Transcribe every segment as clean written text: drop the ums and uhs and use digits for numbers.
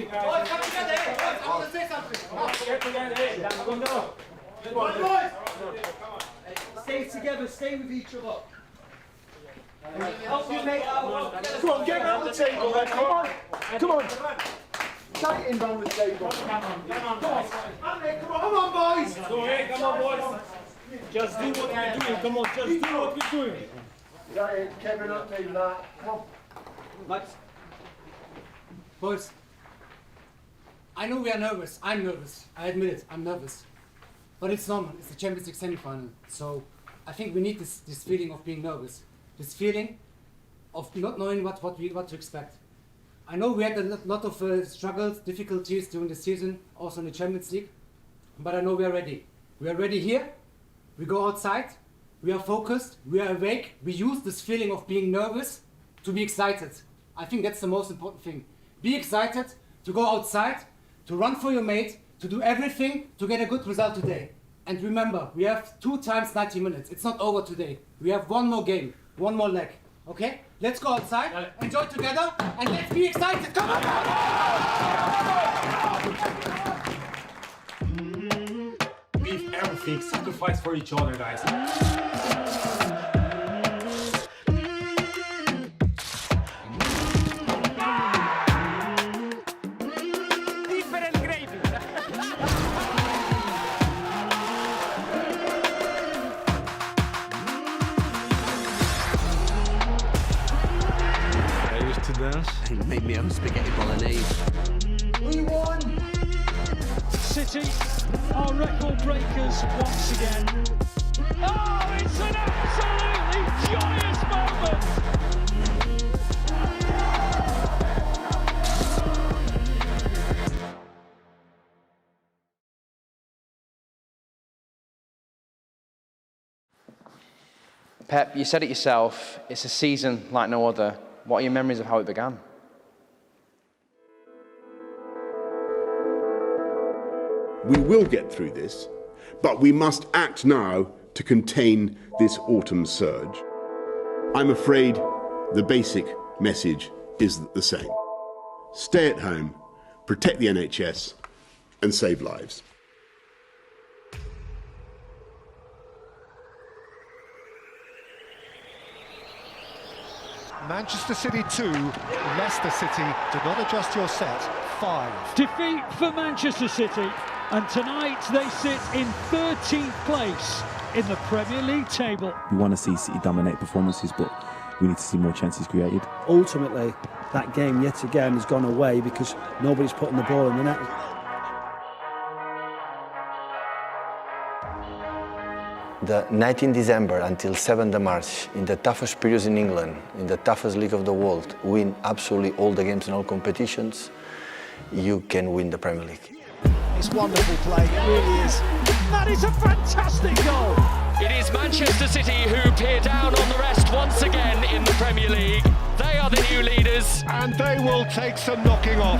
Boys, come together. Hey, boys, I want to say something. Get together. Hey, come on, boys. Stay together. Stay with each other. Help you make out. Come on, get around the table then. Come on. Come on. Get in round the table. Come on, boys. Go ahead, come on, boys. Just do what we're doing. Come on, just do what we're doing. That is Kevin up to that. Come on. Max. Boys, I know we are nervous. I'm nervous. I admit it. I'm nervous. But it's normal. It's the Champions League semi-final. So I think we need this feeling of being nervous. This feeling of not knowing what to expect. I know we had a lot of struggles, difficulties during the season, also in the Champions League. But I know we are ready. We are ready here. We go outside. We are focused. We are awake. We use this feeling of being nervous to be excited. I think that's the most important thing. Be excited to go outside, to run for your mate, to do everything to get a good result today. And remember, we have 2 times 90 minutes. It's not over today. We have one more game, one more leg. Okay? Let's go outside, enjoy together, and let's be excited. Come on! Leave everything, sacrifice for each other, guys. And make me own spaghetti bolognese. We won! City are record breakers once again. Oh, it's an absolutely joyous moment! Pep, you said it yourself, it's a season like no other. What are your memories of how it began? We will get through this, but we must act now to contain this autumn surge. I'm afraid the basic message is the same. Stay at home, protect the NHS, and save lives. Manchester City 2, Leicester City. Do not adjust your set. 5. Defeat for Manchester City, and tonight they sit in 13th place in the Premier League table. We want to see City dominate performances, but we need to see more chances created. Ultimately, that game yet again has gone away because nobody's putting the ball in the net. The 19th December until 7th March, in the toughest periods in England, in the toughest league of the world, win absolutely all the games in all competitions, you can win the Premier League. It's wonderful play, it really is. That is a fantastic goal! It is Manchester City who peer down on the rest once again in the Premier League. They are the new leaders. And they will take some knocking off.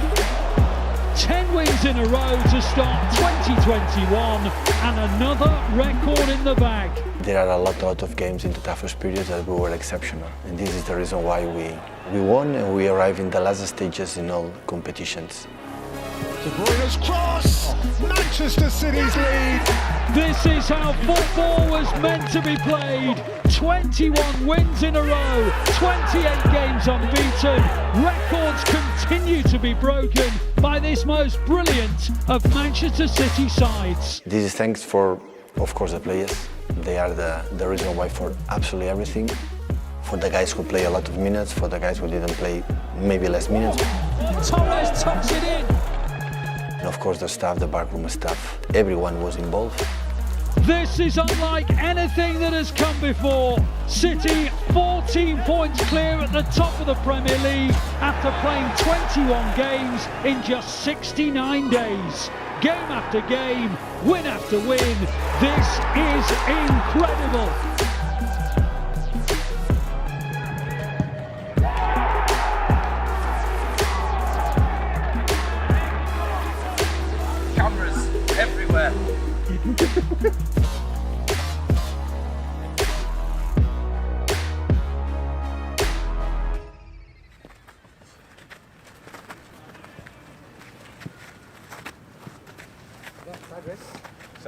10 wins in a row to start 2021, and another record in the bag. There are a lot of games in the toughest periods that we were exceptional. And this is the reason why we won and we arrived in the last stages in all competitions. De Bruyne's cross! Manchester City's lead! This is how football was meant to be played. 21 wins in a row, 28 games unbeaten. Records continue to be broken by this most brilliant of Manchester City sides. This is thanks for, of course, the players. They are the reason why for absolutely everything. For the guys who play a lot of minutes, for the guys who didn't play maybe less minutes. Torres tucks it in. And of course the staff, the backroom staff, everyone was involved. This is unlike anything that has come before. City 14 points clear at the top of the Premier League after playing 21 games in just 69 days. Game after game, win after win. This is incredible. Cameras everywhere.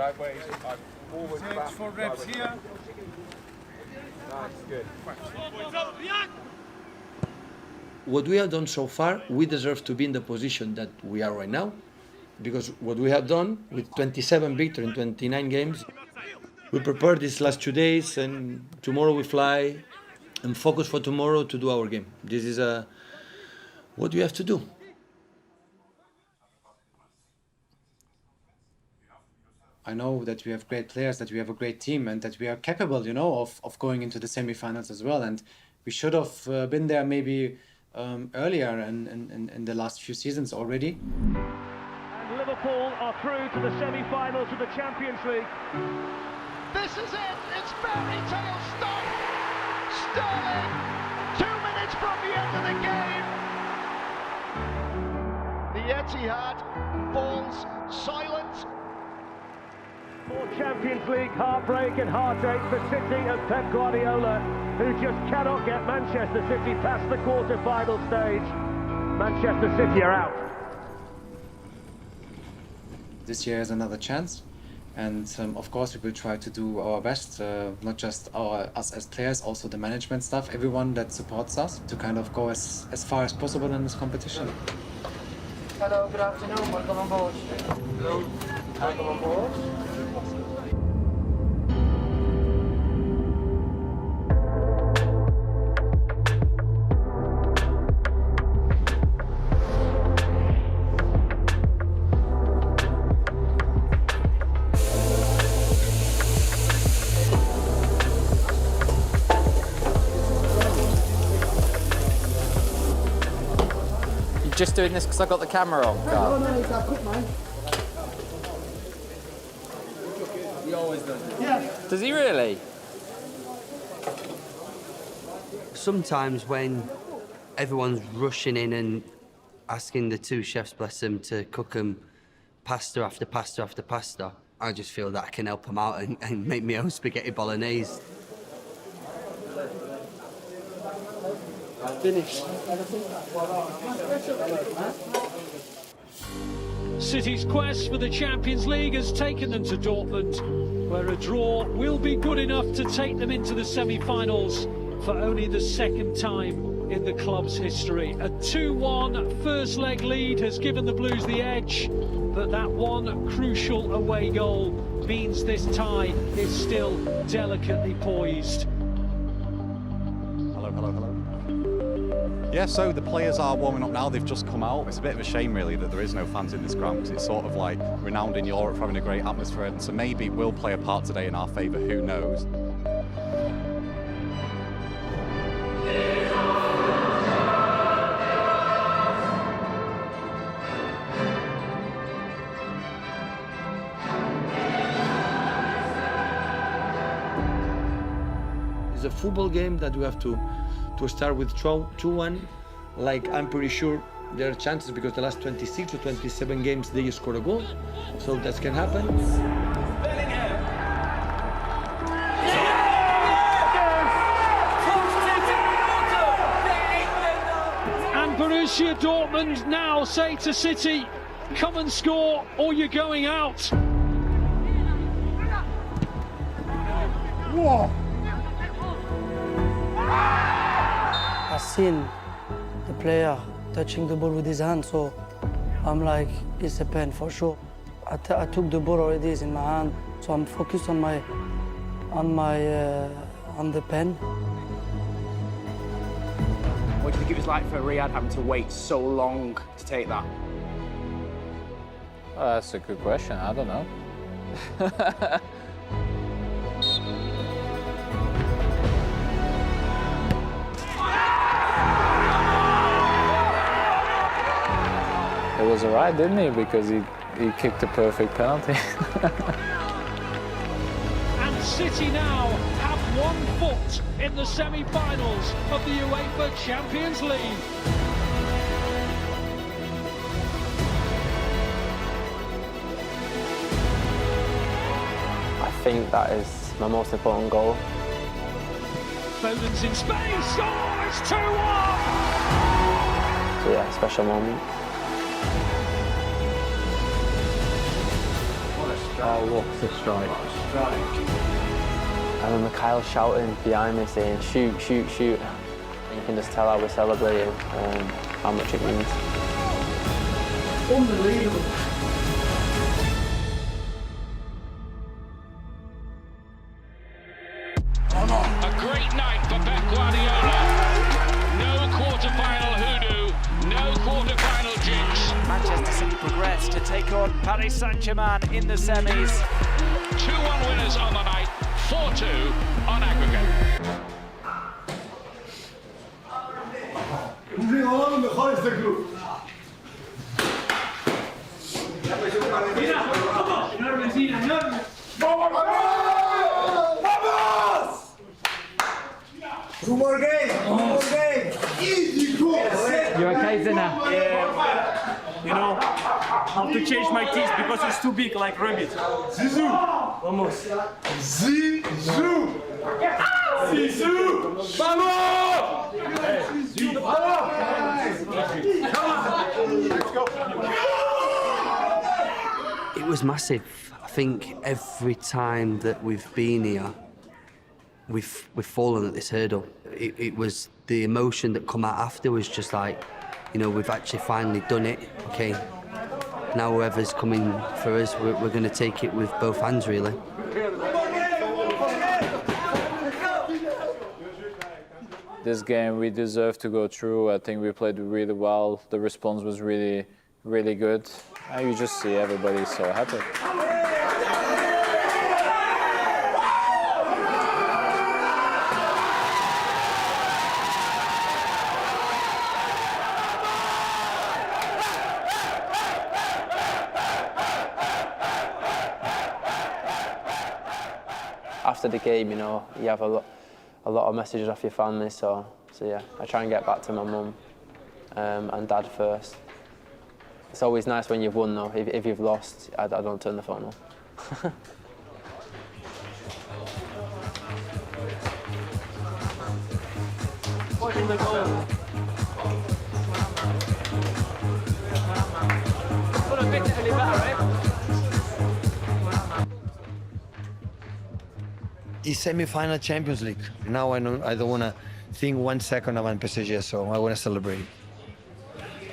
sideways, forward, back. For reps here. That's good. What we have done so far, we deserve to be in the position that we are right now, because what we have done with 27 victories in 29 games, we prepared these last 2 days, and tomorrow we fly and focus for tomorrow to do our game. This is what we have to do. I know that we have great players, that we have a great team, and that we are capable, of going into the semi-finals as well. And we should have been there maybe earlier in the last few seasons already. And Liverpool are through to the semi-finals of the Champions League. This is it. It's fairy tale stop. Sterling, 2 minutes from the end of the game. The Etihad falls silent. More Champions League heartbreak and heartache for City and Pep Guardiola, who just cannot get Manchester City past the quarter-final stage. Manchester City are out. This year is another chance, and of course we will try to do our best, not just us as players, also the management staff, everyone that supports us, to kind of go as far as possible in this competition. Hello, good afternoon, welcome on board. Hello, welcome on board. Just doing this because I got the camera on, Carl. No, it's a quick man. He always does it. Yeah. Does he really? Sometimes when everyone's rushing in and asking the two chefs, bless them, to cook them pasta after pasta after pasta, I just feel that I can help them out and make my own spaghetti bolognese. Finish. City's quest for the Champions League has taken them to Dortmund, where a draw will be good enough to take them into the semi-finals for only the second time in the club's history. A 2-1 first leg lead has given the Blues the edge, but that one crucial away goal means this tie is still delicately poised. Hello. Yeah, so the players are warming up now. They've just come out. It's a bit of a shame, really, that there is no fans in this ground, because it's sort of like renowned in Europe for having a great atmosphere. And so maybe it will play a part today in our favour. Who knows? It's a football game that we have to start with 2-1. Like, I'm pretty sure there are chances, because the last 26 or 27 games they scored a goal, so that can happen. And Borussia Dortmund now say to City, come and score or you're going out. Whoa! I've seen the player touching the ball with his hand, so I'm like, it's a pen for sure. I took the ball already, it's in my hand, so I'm focused on the pen. What do you think it was like for Riyad having to wait so long to take that? That's a good question. I don't know. It was alright, didn't he? Because he kicked a perfect penalty. And City now have 1 foot in the semi-finals of the UEFA Champions League. I think that is my most important goal. Foden's in space. Oh, it's 2-1! So yeah, special moment. What a Oh, what's the strike? I remember Kyle shouting behind me saying, shoot, shoot, shoot. And you can just tell how we're celebrating and how much it means. Unbelievable. A great night for Pep Guardiola. No quarter-final hoodoo, no quarter-final jinx. Manchester City progress to take on Paris Saint-Germain in the semis. 2-1 winners on the night, 4-2 on aggregate. Two more games. Easy, cool. You okay, Zina? Yeah, you know, how to change my teeth because it's too big like rabbit. Zizou. Vamos. Zizou. Zizou. Vamos. It was massive. I think every time that we've been here, we've fallen at this hurdle. It was the emotion that come out after was just like, you know, we've actually finally done it. Okay, now whoever's coming for us, we're going to take it with both hands, really. This game we deserve to go through. I think we played really well. The response was really, really good. And you just see everybody so happy. After the game, you know, you have a lot of messages off your family, so yeah, I try and get back to my mum and dad first. It's always nice when you've won though. If you've lost, I don't turn the phone off. It's semi-final Champions League. Now I don't want to think 1 second about PSG, so I want to celebrate.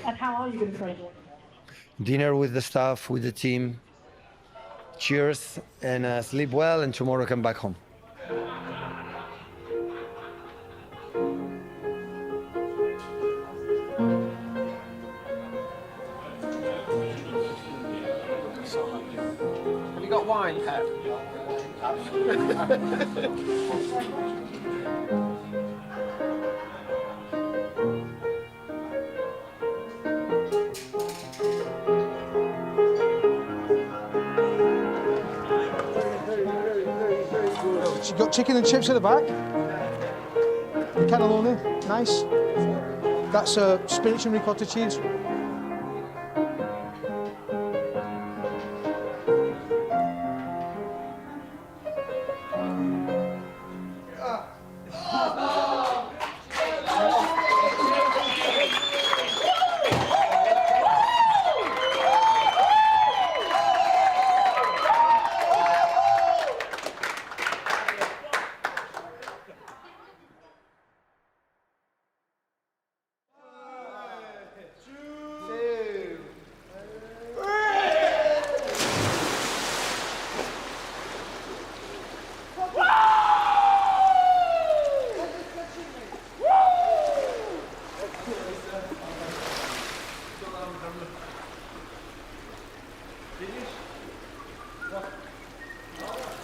And how are you going to celebrate? Dinner with the staff, with the team. Cheers, and sleep well, and tomorrow come back home. Have you got wine, Pep? You got chicken and chips at the back. Cannelloni, nice. That's spinach and ricotta cheese.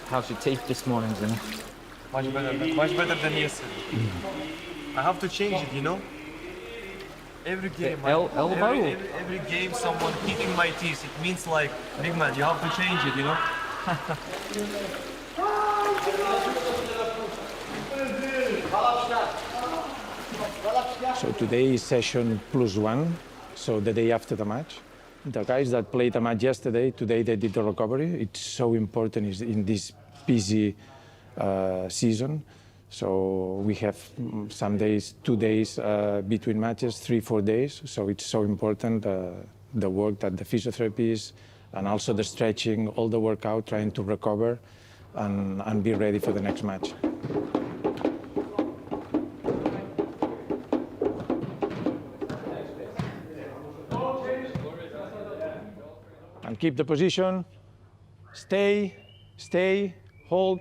How's your teeth this morning, Zina? Much better than yesterday. I have to change it, you know? Every game, every game someone hitting my teeth, it means like, big man, you have to change it, you know? So today is session +1, so the day after the match. The guys that played the match yesterday, today they did the recovery. It's so important in this busy season. So we have some days, 2 days between matches, 3-4 days. So it's so important the work that the physiotherapists and also the stretching, all the workout, trying to recover and be ready for the next match. And keep the position, stay, hold.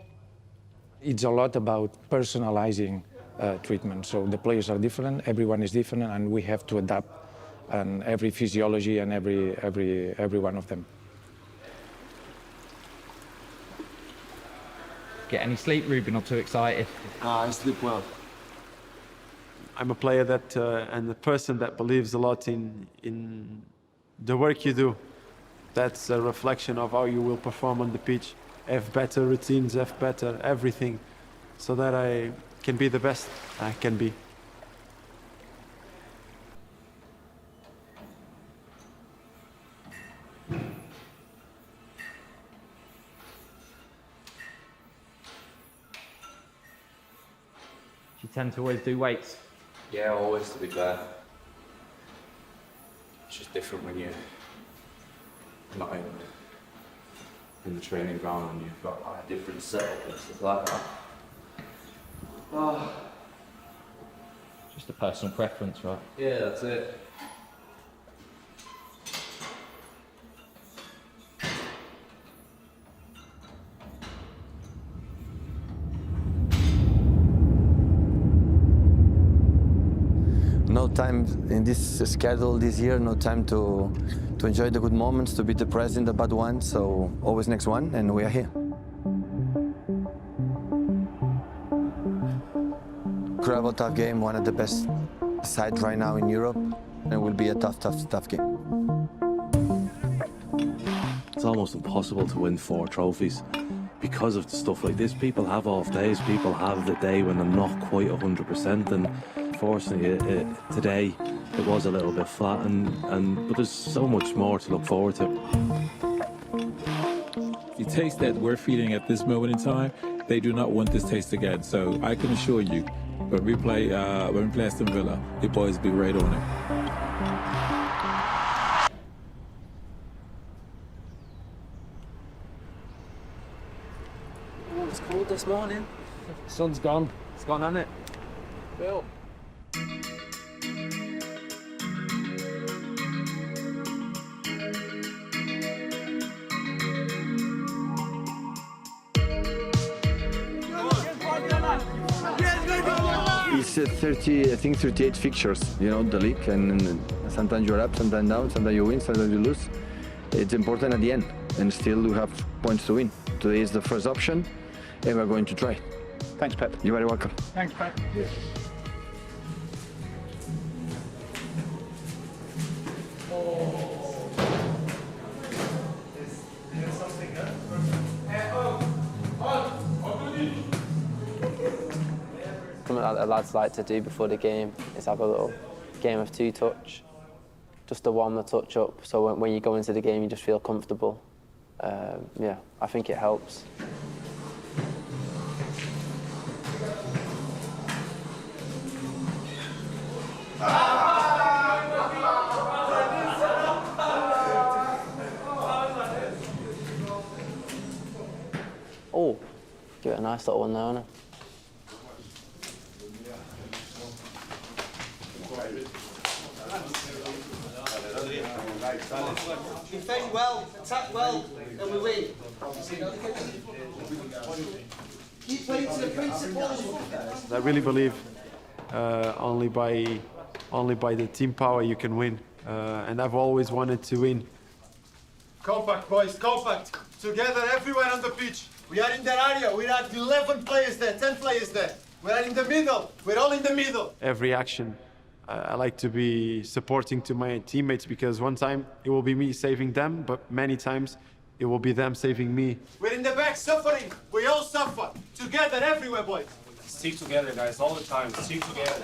It's a lot about personalizing treatment. So the players are different, everyone is different, and we have to adapt and every physiology and every one of them. Get any sleep, Ruben, or too excited? I sleep well. I'm a player that and a person that believes a lot in the work you do. That's a reflection of how you will perform on the pitch. Have better routines, have better everything, so that I can be the best I can be. You tend to always do weights? Yeah, always, to be fair. It's just different when you're not in the training ground and you've got like, a different setup and stuff like that. Oh. Just a personal preference, right? Yeah, that's it. No time in this schedule this year, no time to enjoy the good moments, to be depressed in the bad ones, so always next one, and we are here. Incredible tough game, one of the best sides right now in Europe, and it will be a tough game. It's almost impossible to win 4 trophies because of stuff like this. People have off days, people have the day when they're not quite 100%, and unfortunately today it was a little bit flat, but there's so much more to look forward to. The taste that we're feeling at this moment in time, they do not want this taste again. So I can assure you, when we play Aston Villa, the boys will be right on it. Oh, it's cold this morning. Sun's gone. It's gone, hasn't it? Bill. It's 38 fixtures, you know, the league, and sometimes you're up, sometimes down, sometimes you win, sometimes you lose. It's important at the end, and still we have points to win. Today is the first option, and we're going to try. Thanks, Pep. You're very welcome. Thanks, Pep. Yeah. Something that the lads like to do before the game is have a little game of 2-touch, just to warm the touch up, so when you go into the game you just feel comfortable. Yeah, I think it helps. Oh, give it a nice little one there, isn't it? Defend well, attack well, and we win. Keep playing to the principles. I really believe only by the team power you can win, and I've always wanted to win. Compact, boys, compact. Together, everywhere on the pitch. We are in their area. We are 11 players there, 10 players there. We are in the middle. We're all in the middle. Every action, I like to be supporting to my teammates, because one time it will be me saving them, but many times it will be them saving me. We're in the back suffering. We all suffer. Together, everywhere, boys. Stick together, guys, all the time. Stick together.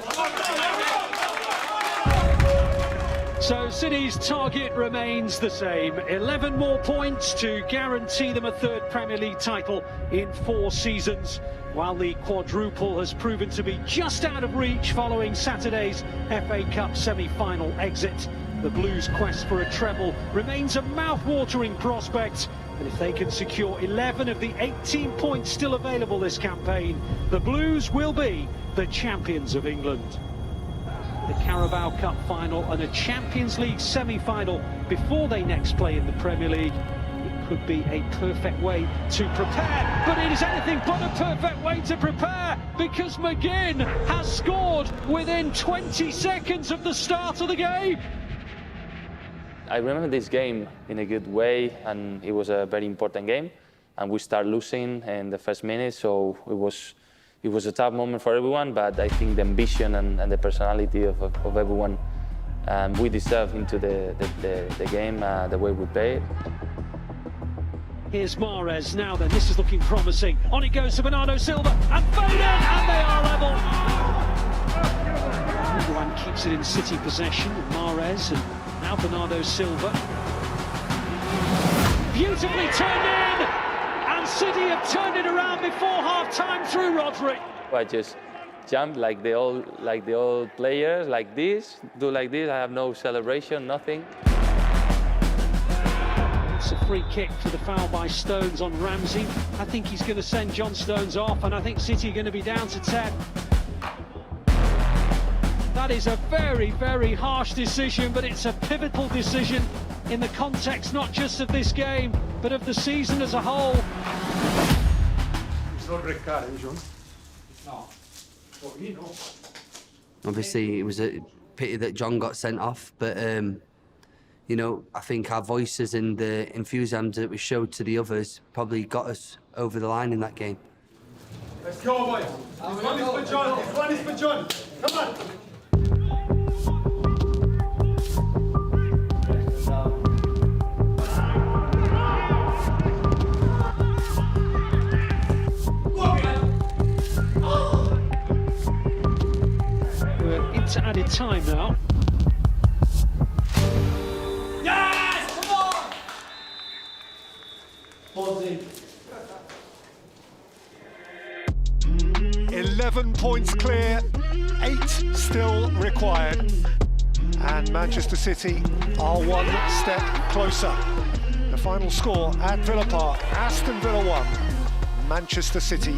So City's target remains the same. 11 more points to guarantee them a third Premier League title in 4 seasons, while the quadruple has proven to be just out of reach following Saturday's FA Cup semi-final exit. The Blues' quest for a treble remains a mouth-watering prospect, and if they can secure 11 of the 18 points still available this campaign, the Blues will be the champions of England. The Carabao Cup final and a Champions League semi-final before they next play in the Premier League. It could be a perfect way to prepare, but it is anything but a perfect way to prepare, because McGinn has scored within 20 seconds of the start of the game. I remember this game in a good way, and it was a very important game, and we started losing in the first minute, so it was a tough moment for everyone, but I think the ambition and the personality of everyone, we deserve into the game the way we play it. Here's Mahrez now then, this is looking promising. On it goes to Bernardo Silva and Foden, and they are level. Everyone keeps it in City possession, Mahrez and now Bernardo Silva. Beautifully turned in, and City have turned it around before half-time through Rodri. I just jump like the old players, like this, do like this. I have no celebration, nothing. It's a free kick for the foul by Stones on Ramsey. I think he's going to send John Stones off, and I think City are going to be down to 10. That is a very, very harsh decision, but it's a pivotal decision in the context not just of this game, but of the season as a whole. It's not red card, John. No. Obviously, it was a pity that John got sent off, but you know, I think our voices and the enthusiasm that we showed to the others probably got us over the line in that game. Let's go, boys. This one is for John. This one is for John. Come on. We're into added time now. Yes! Come on! Pause in. 11 points clear, 8 still required. And Manchester City are one step closer. The final score at Villa Park, Aston Villa 1, Manchester City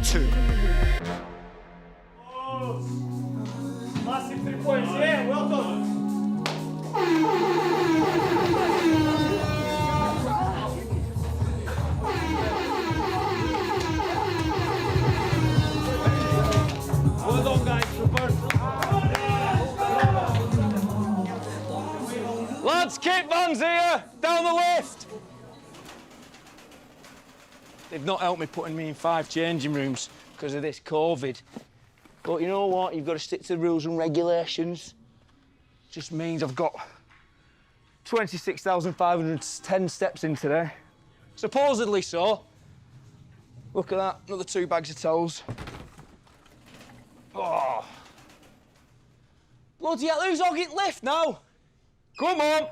2. Massive 3 points, yeah, well done. Well done, guys, for both. Lads, Kit Van's here, down the list. They've not helped me putting me in 5 changing rooms because of this COVID. But you know what? You've got to stick to the rules and regulations. Just means I've got 26,510 steps in today. Supposedly so. Look at that, another 2 bags of towels. Oh. Bloody hell, who's hogging lift now? Come on.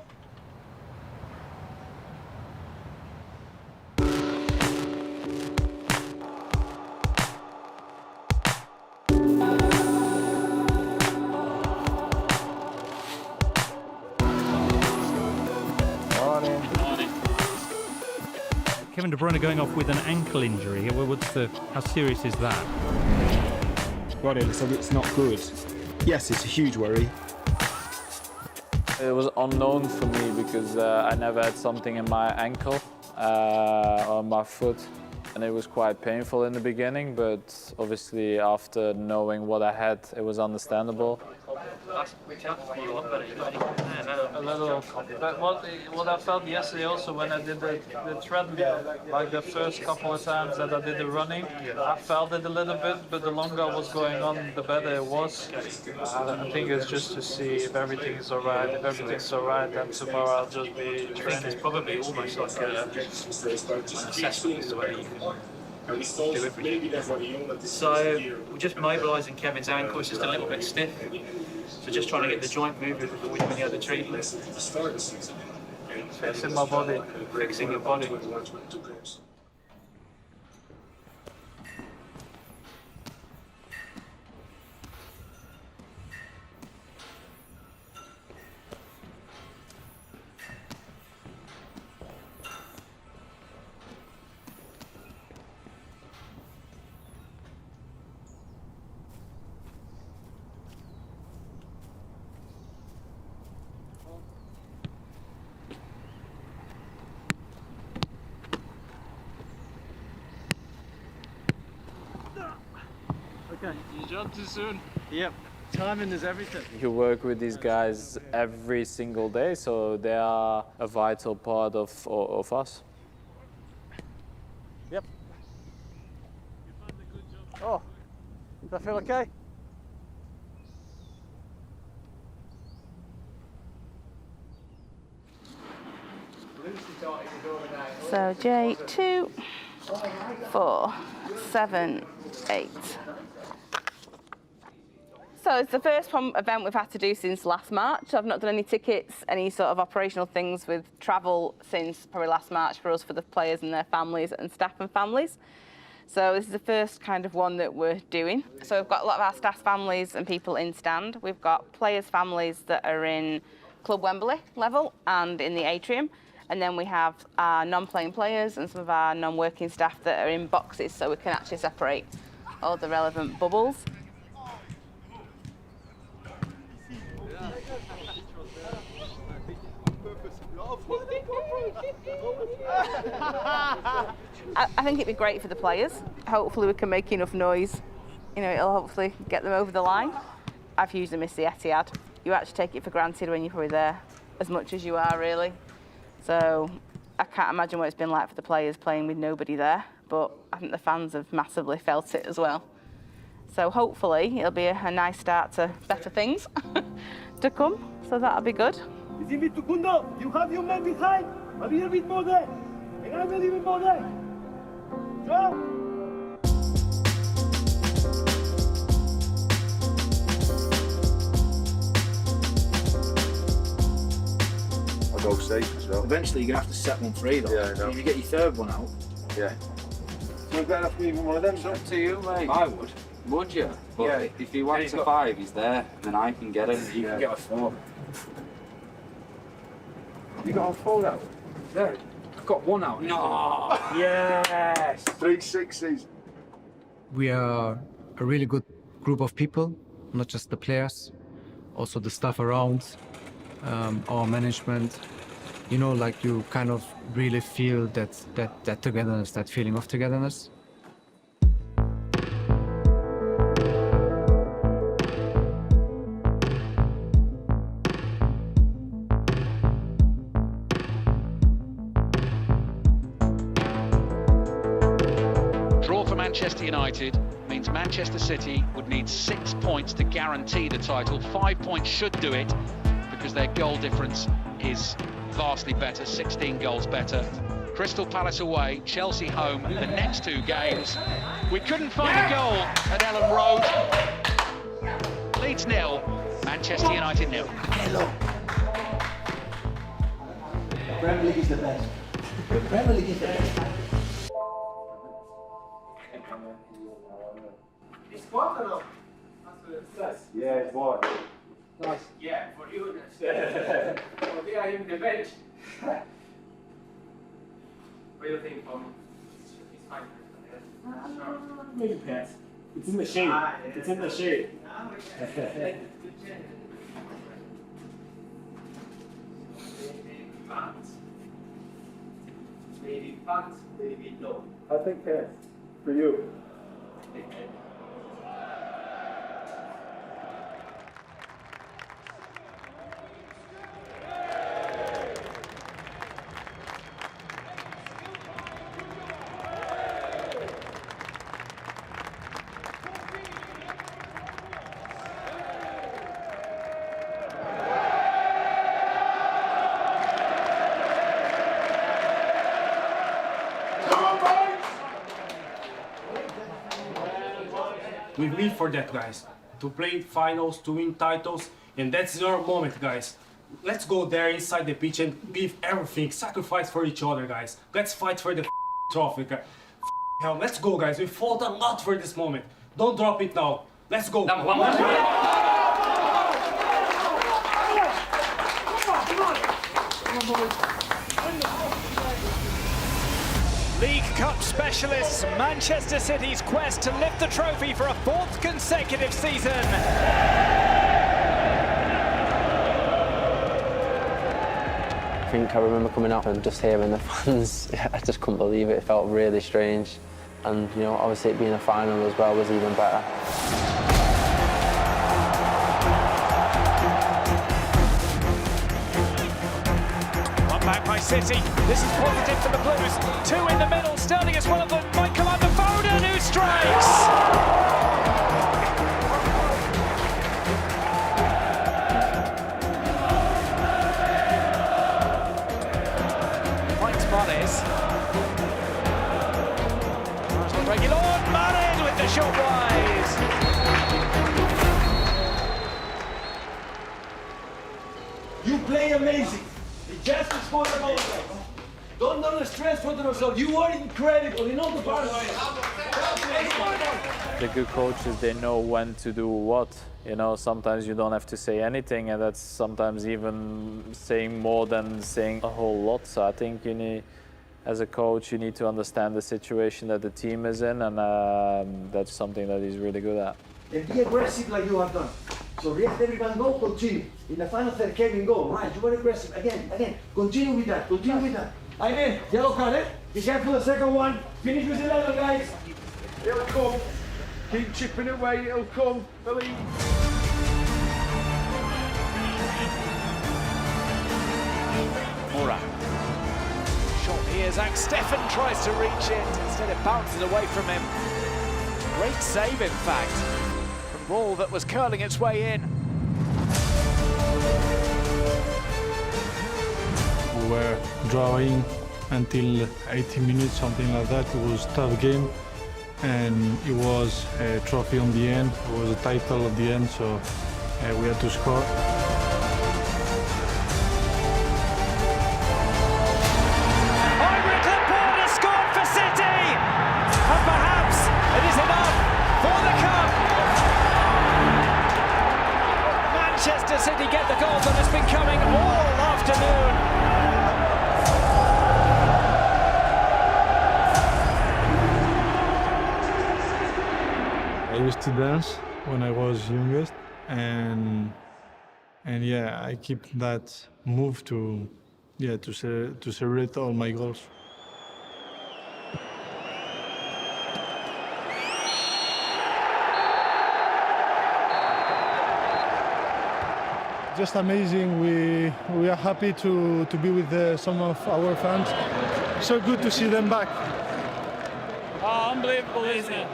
Kevin De Bruyne going off with an ankle injury. How serious is that? Got it, so it's not good. Yes, it's a huge worry. It was unknown for me because I never had something in my ankle or my foot, and it was quite painful in the beginning, but obviously after knowing what I had, it was understandable. A little, but what I felt yesterday also when I did the treadmill, like the first couple of times that I did the running, I felt it a little bit, but the longer I was going on, the better it was. I think it's just to see if everything is all right. If everything's all right, then tomorrow I'll just be training. It's probably almost like an assessment as well. So we're just mobilising Kevin's ankle. It's just a little bit stiff. So just trying to get the joint moving before we do any other treatment. Fixing my body, fixing your body. Okay. You jumped too soon. Yep. Timing is everything. You work with these guys every single day, so they are a vital part of us. Yep. Oh, does that feel okay? So J2, 4, 7, 8. So it's the first event we've had to do since last March. I've not done any tickets, any sort of operational things with travel since probably last March for us, for the players and their families and staff and families. So this is the first kind of one that we're doing. So we've got a lot of our staff families and people in stand. We've got players' families that are in Club Wembley level and in the atrium. And then we have our non-playing players and some of our non-working staff that are in boxes, so we can actually separate all the relevant bubbles. I think it'd be great for the players. Hopefully we can make enough noise. You know, it'll hopefully get them over the line. I've hugely missed the Etihad. You actually take it for granted when you're probably there as much as you are, really. So I can't imagine what it's been like for the players playing with nobody there, but I think the fans have massively felt it as well. So hopefully it'll be a nice start to better things to come, so that'll be good. You have your man behind. A little bit more there. And a little bit more there. Go! I'll go safe as well. Eventually you're going to have to set one free though. Yeah, I know. If you get your third one out. Yeah. So we're going to have to even one of them. It's up to you, mate. I would. Would you? But Yeah. if he wants a 5, he's there. Then I can get him. You can get a 4. You got a 4 out? There. I've got 1 out. No! Yes! 3 6s. We are a really good group of people, not just the players, also the staff around, our management. You know, like you kind of really feel that togetherness, that feeling of togetherness. Manchester United means Manchester City would need 6 points to guarantee the title. 5 points should do it because their goal difference is vastly better, 16 goals better. Crystal Palace away, Chelsea home, the next 2 games. We couldn't find a goal at Ellen Road. Leeds 0, Manchester United 0. Hello. The Premier League is the best. The Premier League is the best. It's what or no? Yeah, it's what? Nice. Yeah, for you. For me, I am the bench. What do you think, Tom? It's fine. Maybe pass. It's in the shade. It's in the shade. Maybe pants, maybe no. I think pass. For you. We live for that, guys. To play finals, to win titles, and that's your moment, guys. Let's go there inside the pitch and give everything, sacrifice for each other, guys. Let's fight for the trophy, guys. Hell, let's go, guys. We fought a lot for this moment. Don't drop it now. Let's go. League Cup specialists, Manchester City's quest to lift the trophy for a 4th consecutive season. I think I remember coming up and just hearing the fans. I just couldn't believe it. It felt really strange. and you know, obviously it being a final as well was even better. One back by City. This is positive for the Blues. Two in the middle. Sterling is one of them. Might come under Foden, who strikes. Reguilón, Mahrez with the shot wide. You play amazing. It just scored a goal. Don't stress for the result. You are incredible in all the parts. The good coaches, they know when to do what. You know, sometimes you don't have to say anything, and that's sometimes even saying more than saying a whole lot. So I think you need, as a coach, you need to understand the situation that the team is in, and that's something that he's really good at. And be aggressive like you have done. So react everyone, go, continue. In the final third, Kevin, go. Right, you were aggressive. Again. Continue with that, Amen, yellow card, eh? Be careful the second one. Finish with 11, guys. It'll come. Keep chipping away, it'll come. Believe. Moura. Shot here, Zach Steffen tries to reach it, instead it bounces away from him. Great save, in fact, from a ball that was curling its way in. We were drawing until 80 minutes, something like that. It was a tough game, and it was a trophy on the end. It was a title at the end, so we had to score. Manchester City get the goal that has been coming all afternoon. I used to dance when I was youngest, and yeah, I keep that move to celebrate all my goals. Just amazing. We are happy to be with some of our fans. So good to see them back. Oh, unbelievable, isn't it?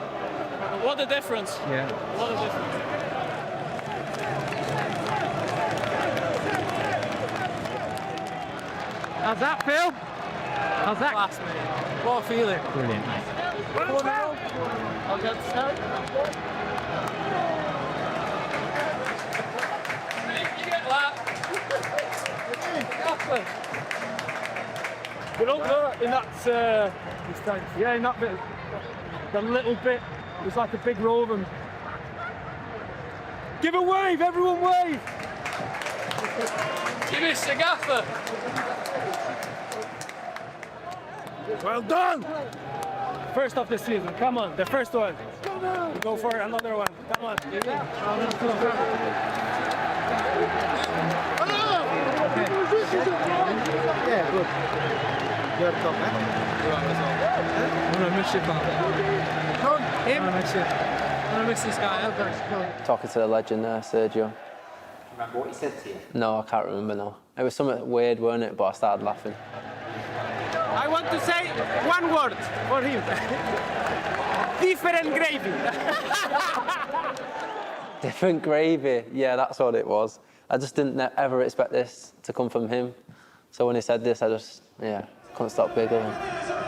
What a difference. Yeah. What a difference. How's that, Phil? How's that? Class, mate. What a feeling. Brilliant. I'll get the start. But up there, in that, yeah, in that bit, the little bit, it was like a big row of them. Give a wave, everyone wave! You missed the gaffer. Well done! First of the season, come on, the first one. Go for another one, come on. Yeah, good. You're top, eh? I'm gonna miss you, pal. I'm gonna miss you. I'm gonna miss this guy. Talking to the legend there, Sergio. Remember what he said to you? No, I can't remember now. It was something weird, weren't it? But I started laughing. I want to say one word for him. Different gravy. Different gravy. Yeah, that's what it was. I just didn't ever expect this to come from him. So when he said this, I just, couldn't stop giggling. Let's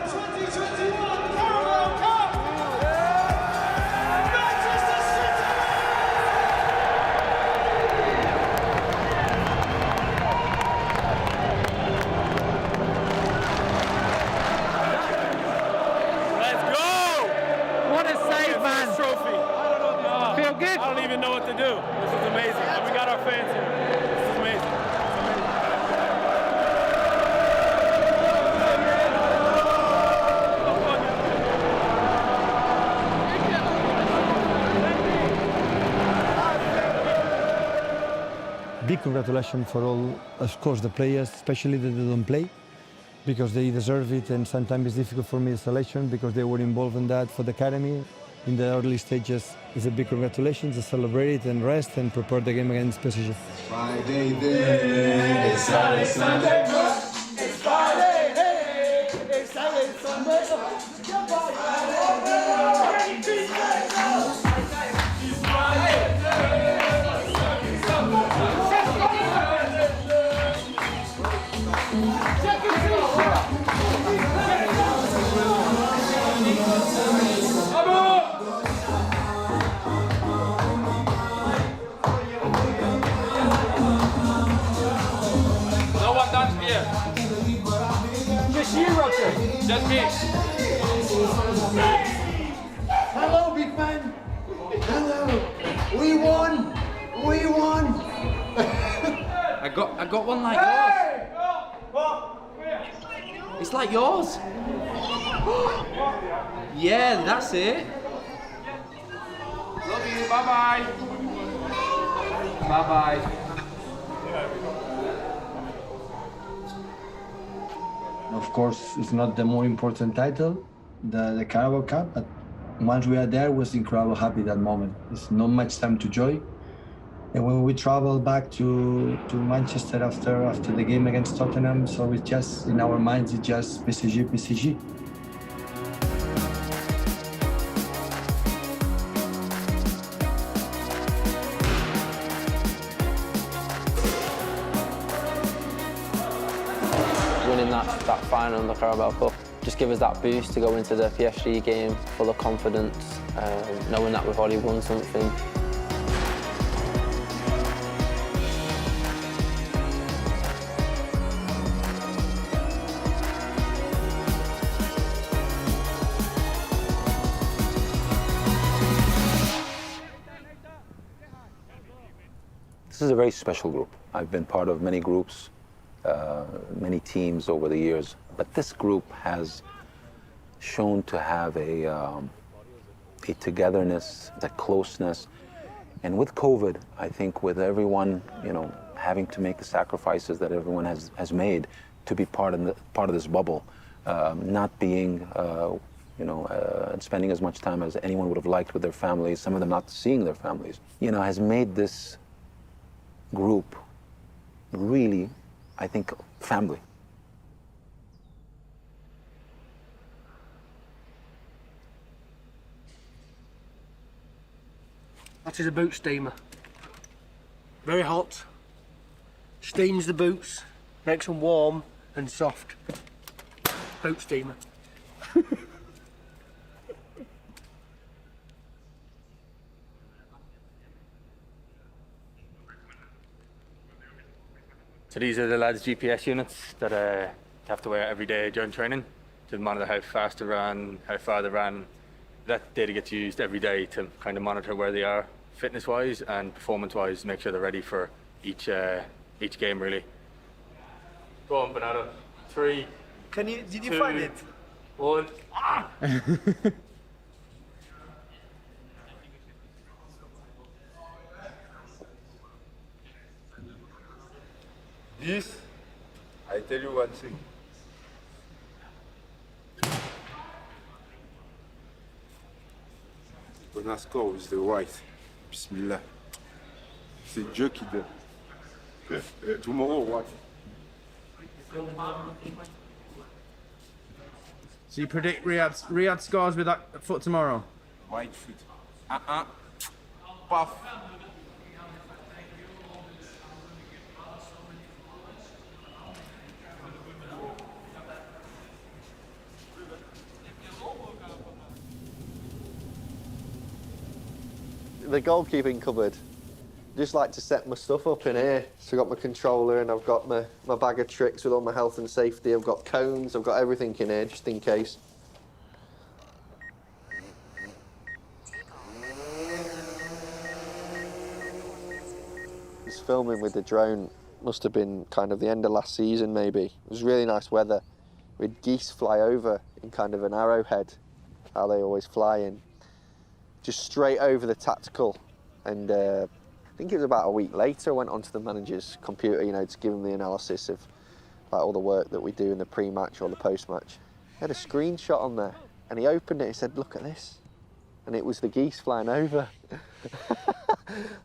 go! What a save, man! Trophy. Feel good? I don't even know what to do. This is amazing. And we got our fans here. This is amazing. Big congratulations for all, of course, the players, especially that they don't play. because they deserve it, and sometimes it's difficult for me the selection because they were involved in that for the academy. In the early stages, it's a big congratulations, celebrate it and rest and prepare the game against PSG. Friday, then, it's Saturday, Sunday, it's Friday, hey, it's Saturday, Sunday, Just you, Roger. Just me. Hello, big man. Hello. We won. We won. I got one like yours. It's like yours. Yeah, that's it. Love you. Bye-bye. Bye-bye. Of course, it's not the more important title, the Carabao Cup, but once we are there, was incredible happy that moment. It's not much time to enjoy. And when we travel back to Manchester after the game against Tottenham, so it's just, in our minds, it's just PSG, PSG. Winning that final in the Carabao Cup just give us that boost to go into the PSG game full of confidence, knowing that we've already won something. This is a very special group. I've been part of many groups, many teams over the years, but this group has shown to have a togetherness, a closeness. And with COVID, I think with everyone, having to make the sacrifices that everyone has made to be part of this bubble, not being, spending as much time as anyone would have liked with their families, some of them not seeing their families, has made this group really, I think, family. That is a boot steamer. Very hot. Steams the boots, makes them warm and soft. Boot steamer. So these are the lads' GPS units that you have to wear every day during training to monitor how fast they ran, how far they ran. That data gets used every day to kind of monitor where they are fitness-wise and performance-wise, make sure they're ready for each game, really. Go on, Bernardo. 3. Did you 2, find it? 1. Ah! This, I tell you one thing. On a score with the white. Bismillah. C'est Dieu qui donne. Tomorrow, what? So you predict Riyadh scores with that foot tomorrow? White foot. Puff. The goalkeeping cupboard. Just like to set my stuff up in here. So I've got my controller and I've got my bag of tricks with all my health and safety. I've got cones, I've got everything in here just in case. This filming with the drone must have been kind of the end of last season maybe. It was really nice weather. We had geese fly over in kind of an arrowhead, how they always fly in. Just straight over the tactical, and I think it was about a week later I went onto the manager's computer, to give him the analysis of like all the work that we do in the pre-match or the post-match. He had a screenshot on there, and he opened it and said, "Look at this," and it was the geese flying over.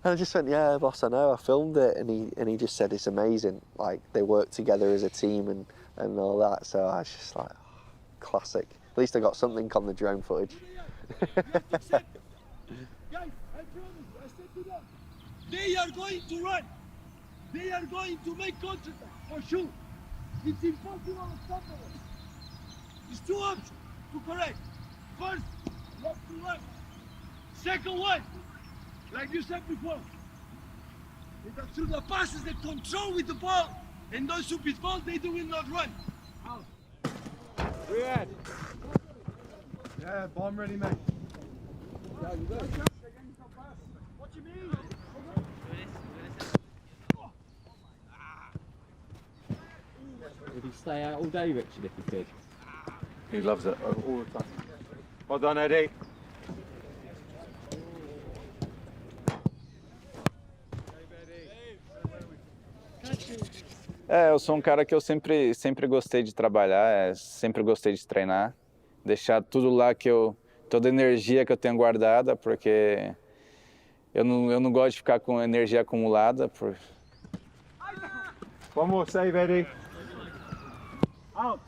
And I just went, "Yeah, boss, I know. I filmed it," and he just said, "It's amazing. Like they work together as a team and all that." So I was just like, oh, classic. At least I got something on the drone footage. They are going to run. They are going to make contact for sure. It's impossible to stop them. It's 2 options to correct. First, left to right. Second one, like you said before, it's through the passes, the control with the ball, and those stupid balls, they will not run. Out. Riyad. Yeah, bomb ready, mate. Yeah, you got it. What you mean? Would he stay out all day, Richard, if he could? He loves it all the time. Well done, Eddie. Eu sou um cara que eu sempre gostei de trabalhar, sempre gostei de treinar, deixar tudo lá toda a energia que eu tenho guardada, porque eu não gosto de ficar com energia acumulada. One more save, Eddie. Out.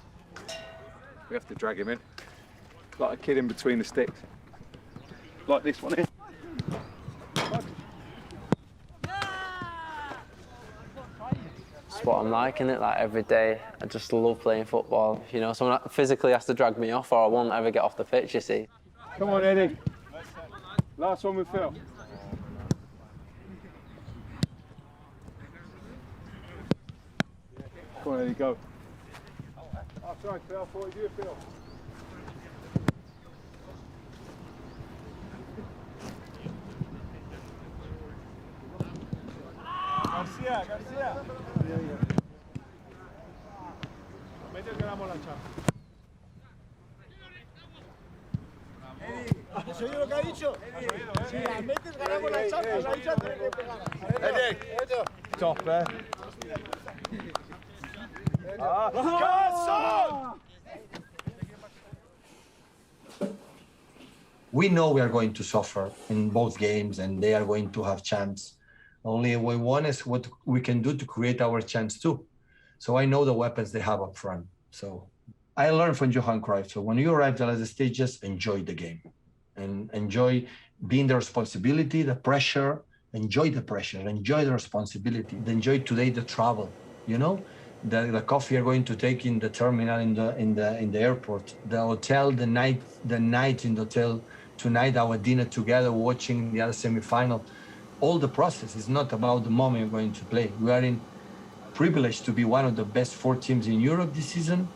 We have to drag him in, like a kid in between the sticks, like this one here. It's what I'm like, innit? Like every day, I just love playing football. You know, someone physically has to drag me off or I won't ever get off the pitch, you see. Come on, Eddie. Last one with Phil. Come on, Eddie, go. Oh, sorry, Phil. I thought you were Phil. García. Metes, ganamos la chapa. ¿Has oído lo que ha dicho? Si la metes, ganamos la chapa. Lo ha dicho antes de pegar. Top, eh? We know we are going to suffer in both games and they are going to have chance. Only we want is what we can do to create our chance too. So I know the weapons they have up front. So I learned from Johan Cruyff. So when you arrive at the stage, just enjoy the game and enjoy being the responsibility, the pressure, enjoy the pressure, enjoy the responsibility, enjoy today the travel, you know, the coffee you're going to take in the terminal, in the airport, the hotel, the night in the hotel, tonight our dinner together, watching the other semi-final. All the process is not about the moment you're going to play. We are privileged to be one of the best 4 teams in Europe this season.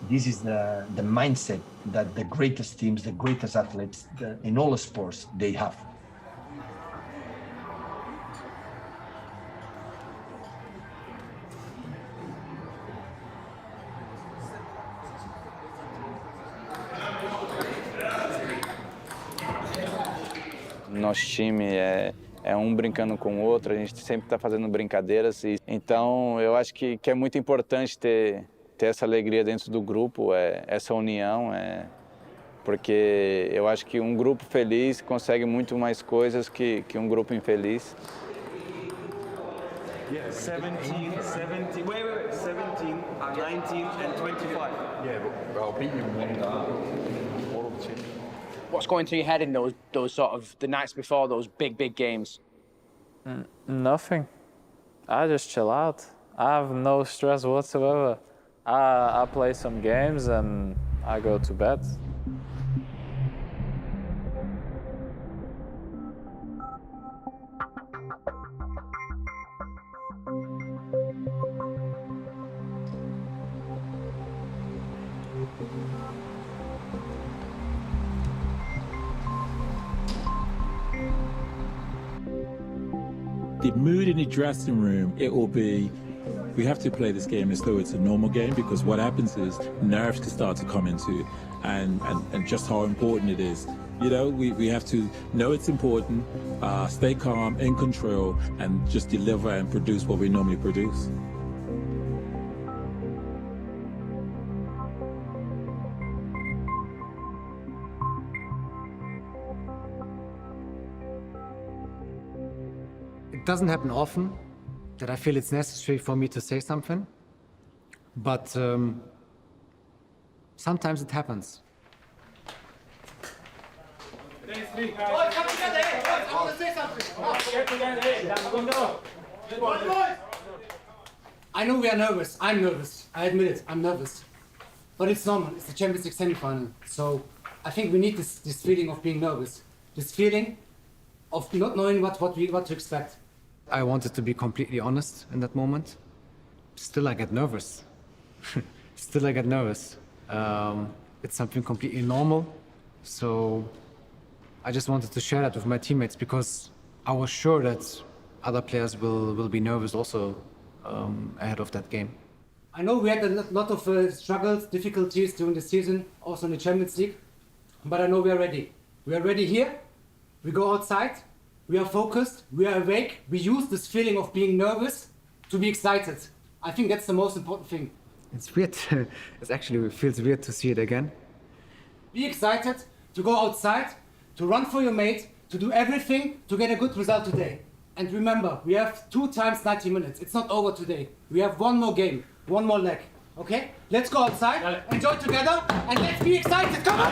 This is the mindset that the greatest teams, the greatest athletes in all sports, they have. Nosso time é um brincando com o outro, a gente sempre está fazendo brincadeiras. Então, eu acho que é muito importante ter essa alegria dentro do grupo, essa união, porque eu acho que um grupo feliz consegue muito mais coisas que um grupo infeliz. Yeah, 17, 17, wait, 17, 19 and 25. Yeah, but I'll beat you in all of the team. What's going through your head in those sort of the nights before those big games? Nothing. I just chill out. I have no stress whatsoever. I play some games and I go to bed. The mood in the dressing room, it will be, we have to play this game as though it's a normal game, because what happens is nerves can start to come into it and just how important it is. You know, we have to know it's important, stay calm, in control, and just deliver and produce what we normally produce. doesn't happen often that I feel it's necessary for me to say something, but sometimes it happens. I know we are nervous. I'm nervous. I admit it. I'm nervous. But it's normal. It's the Champions League semi-final. So I think we need this feeling of being nervous. This feeling of not knowing what to expect. I wanted to be completely honest in that moment. Still I get nervous. Still I get nervous. It's something completely normal. So I just wanted to share that with my teammates because I was sure that other players will be nervous also ahead of that game. I know we had a lot of struggles, difficulties during the season, also in the Champions League, but I know we are ready. We are ready here, we go outside, we are focused, we are awake, we use this feeling of being nervous to be excited. I think that's the most important thing. It's weird, it feels weird to see it again. Be excited to go outside, to run for your mate, to do everything to get a good result today. And remember, we have 2 times 90 minutes. It's not over today. We have one more game, one more leg. Okay? Let's go outside, enjoy together, and let's be excited. Come on!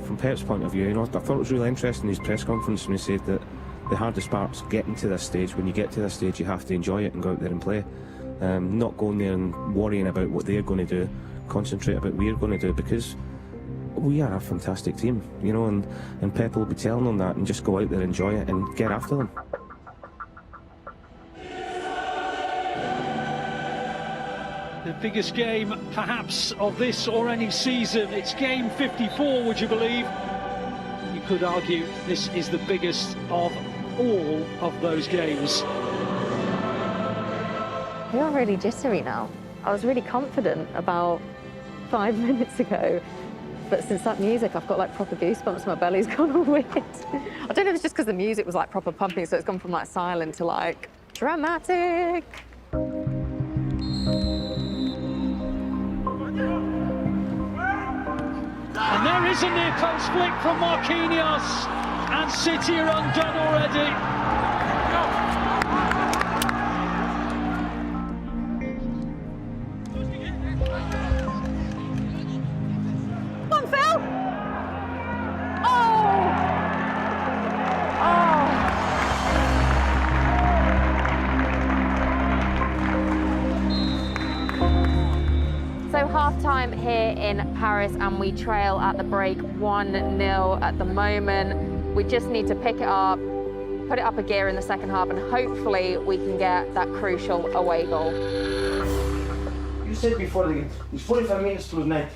From Pep's point of view, I thought it was really interesting in his press conference when he said that the hardest part's getting to this stage. When you get to this stage, you have to enjoy it and go out there and play. Not going there and worrying about what they're going to do. Concentrate about what we're going to do because we are a fantastic team, and Pep will be telling them that and just go out there, enjoy it and get after them. The biggest game perhaps of this or any season. It's game 54, would you believe? You could argue this is the biggest of all of those games. You're really jittery now. I was really confident about 5 minutes ago. But since that music, I've got like proper goosebumps. My belly's gone all weird. I don't know if it's just because the music was like proper pumping, so it's gone from like silent to like dramatic. And there is a near post flick from Marquinhos, and City are undone already. Half-time here in Paris, and we trail at the break 1-0 at the moment. We just need to pick it up, put it up a gear in the second half, and hopefully we can get that crucial away goal. You said before the game, it's 45 minutes to 90.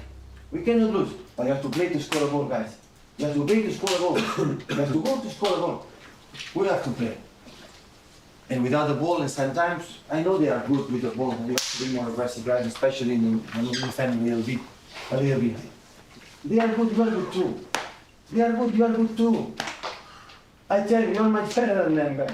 We cannot lose, but you have to play to score a goal, guys. You have to play to score a goal. You have to go to score a goal. We have to play. And without the ball, and sometimes, I know they are good with the ball, and you have to be more aggressive, guys, especially in defending a little bit. They are good, you are good too. They are good, you are good too. I tell you, you're much better than them, guys.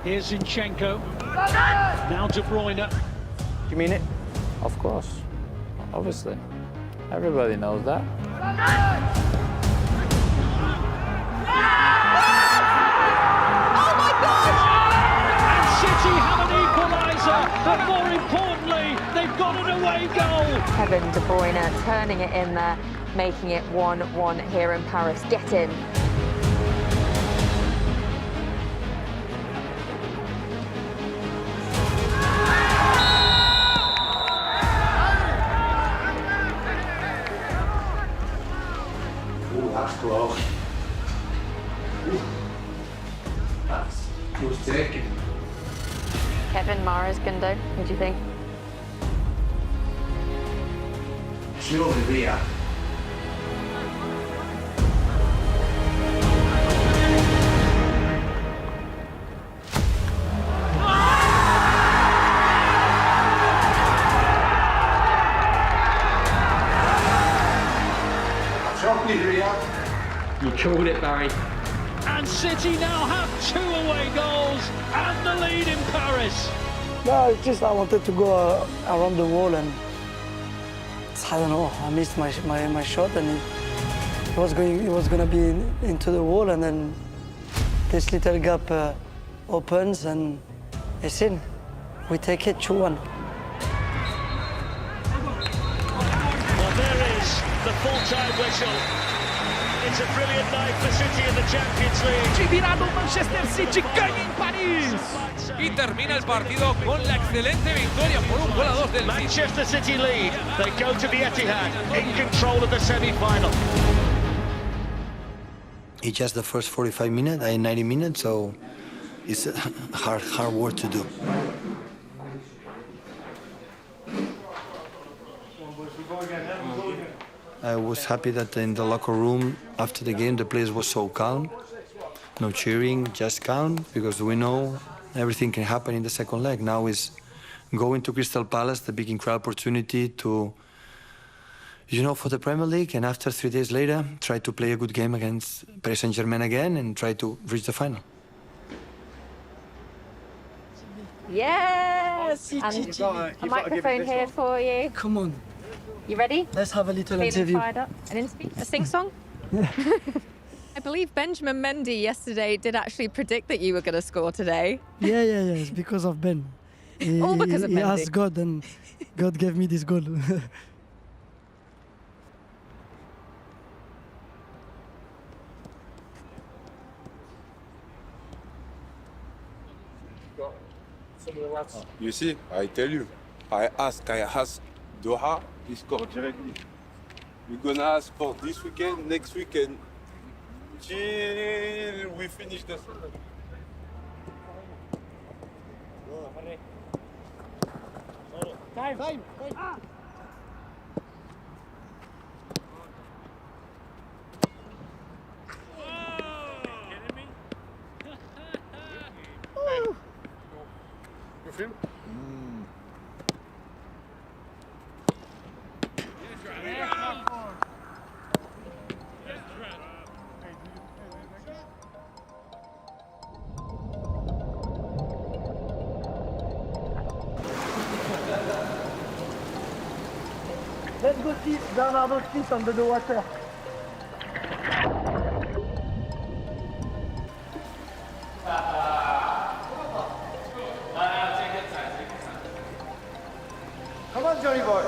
Here's Zinchenko. Now De Bruyne. You mean it? Of course. Obviously. Everybody knows that. Oh my God! And City have an equaliser, but more importantly, they've got an away goal. Kevin De Bruyne turning it in there, making it 1-1 here in Paris. Get in. Close. That's close taken. Kevin, Mahrez, Gundo, what do you think? Tiro de via. You called it, Barry. And City now have 2 away goals and the lead in Paris. No, it's just I wanted to go around the wall, and I don't know. I missed my shot, and it was gonna be into the wall, and then this little gap opens, and it's in. We take it 2-1. Well, there is the full-time whistle. It's a brilliant night for City in the Champions League. Tirado Manchester City cae en París. Y termina el partido con la excelente victoria por 1-2 del Manchester City lead. They go to the Etihad in control of the semi-final. It's just the first 45 minutes, 90 minutes, so it's hard work to do. I was happy that in the locker room after the game the place was so calm. No cheering, just calm, because we know everything can happen in the second leg. Now is going to Crystal Palace, the big incredible opportunity to, for the Premier League, and after 3 days later, try to play a good game against Paris Saint-Germain again and try to reach the final. Yes! And a microphone here for you. Come on. You ready? Let's have a little Feeling interview. fired up? An interview? A sing-song? I believe Benjamin Mendy yesterday did actually predict that you were going to score today. Yeah, it's because of Ben. All because of He Mendy. asked God, and God gave me this goal. You see, I tell you, I ask Doha, he scored directly. We're gonna ask for this weekend, next weekend, till we finish the season. Time. You feel? Let's go see Bernardo's feet under the water. Come on, Johnny boy.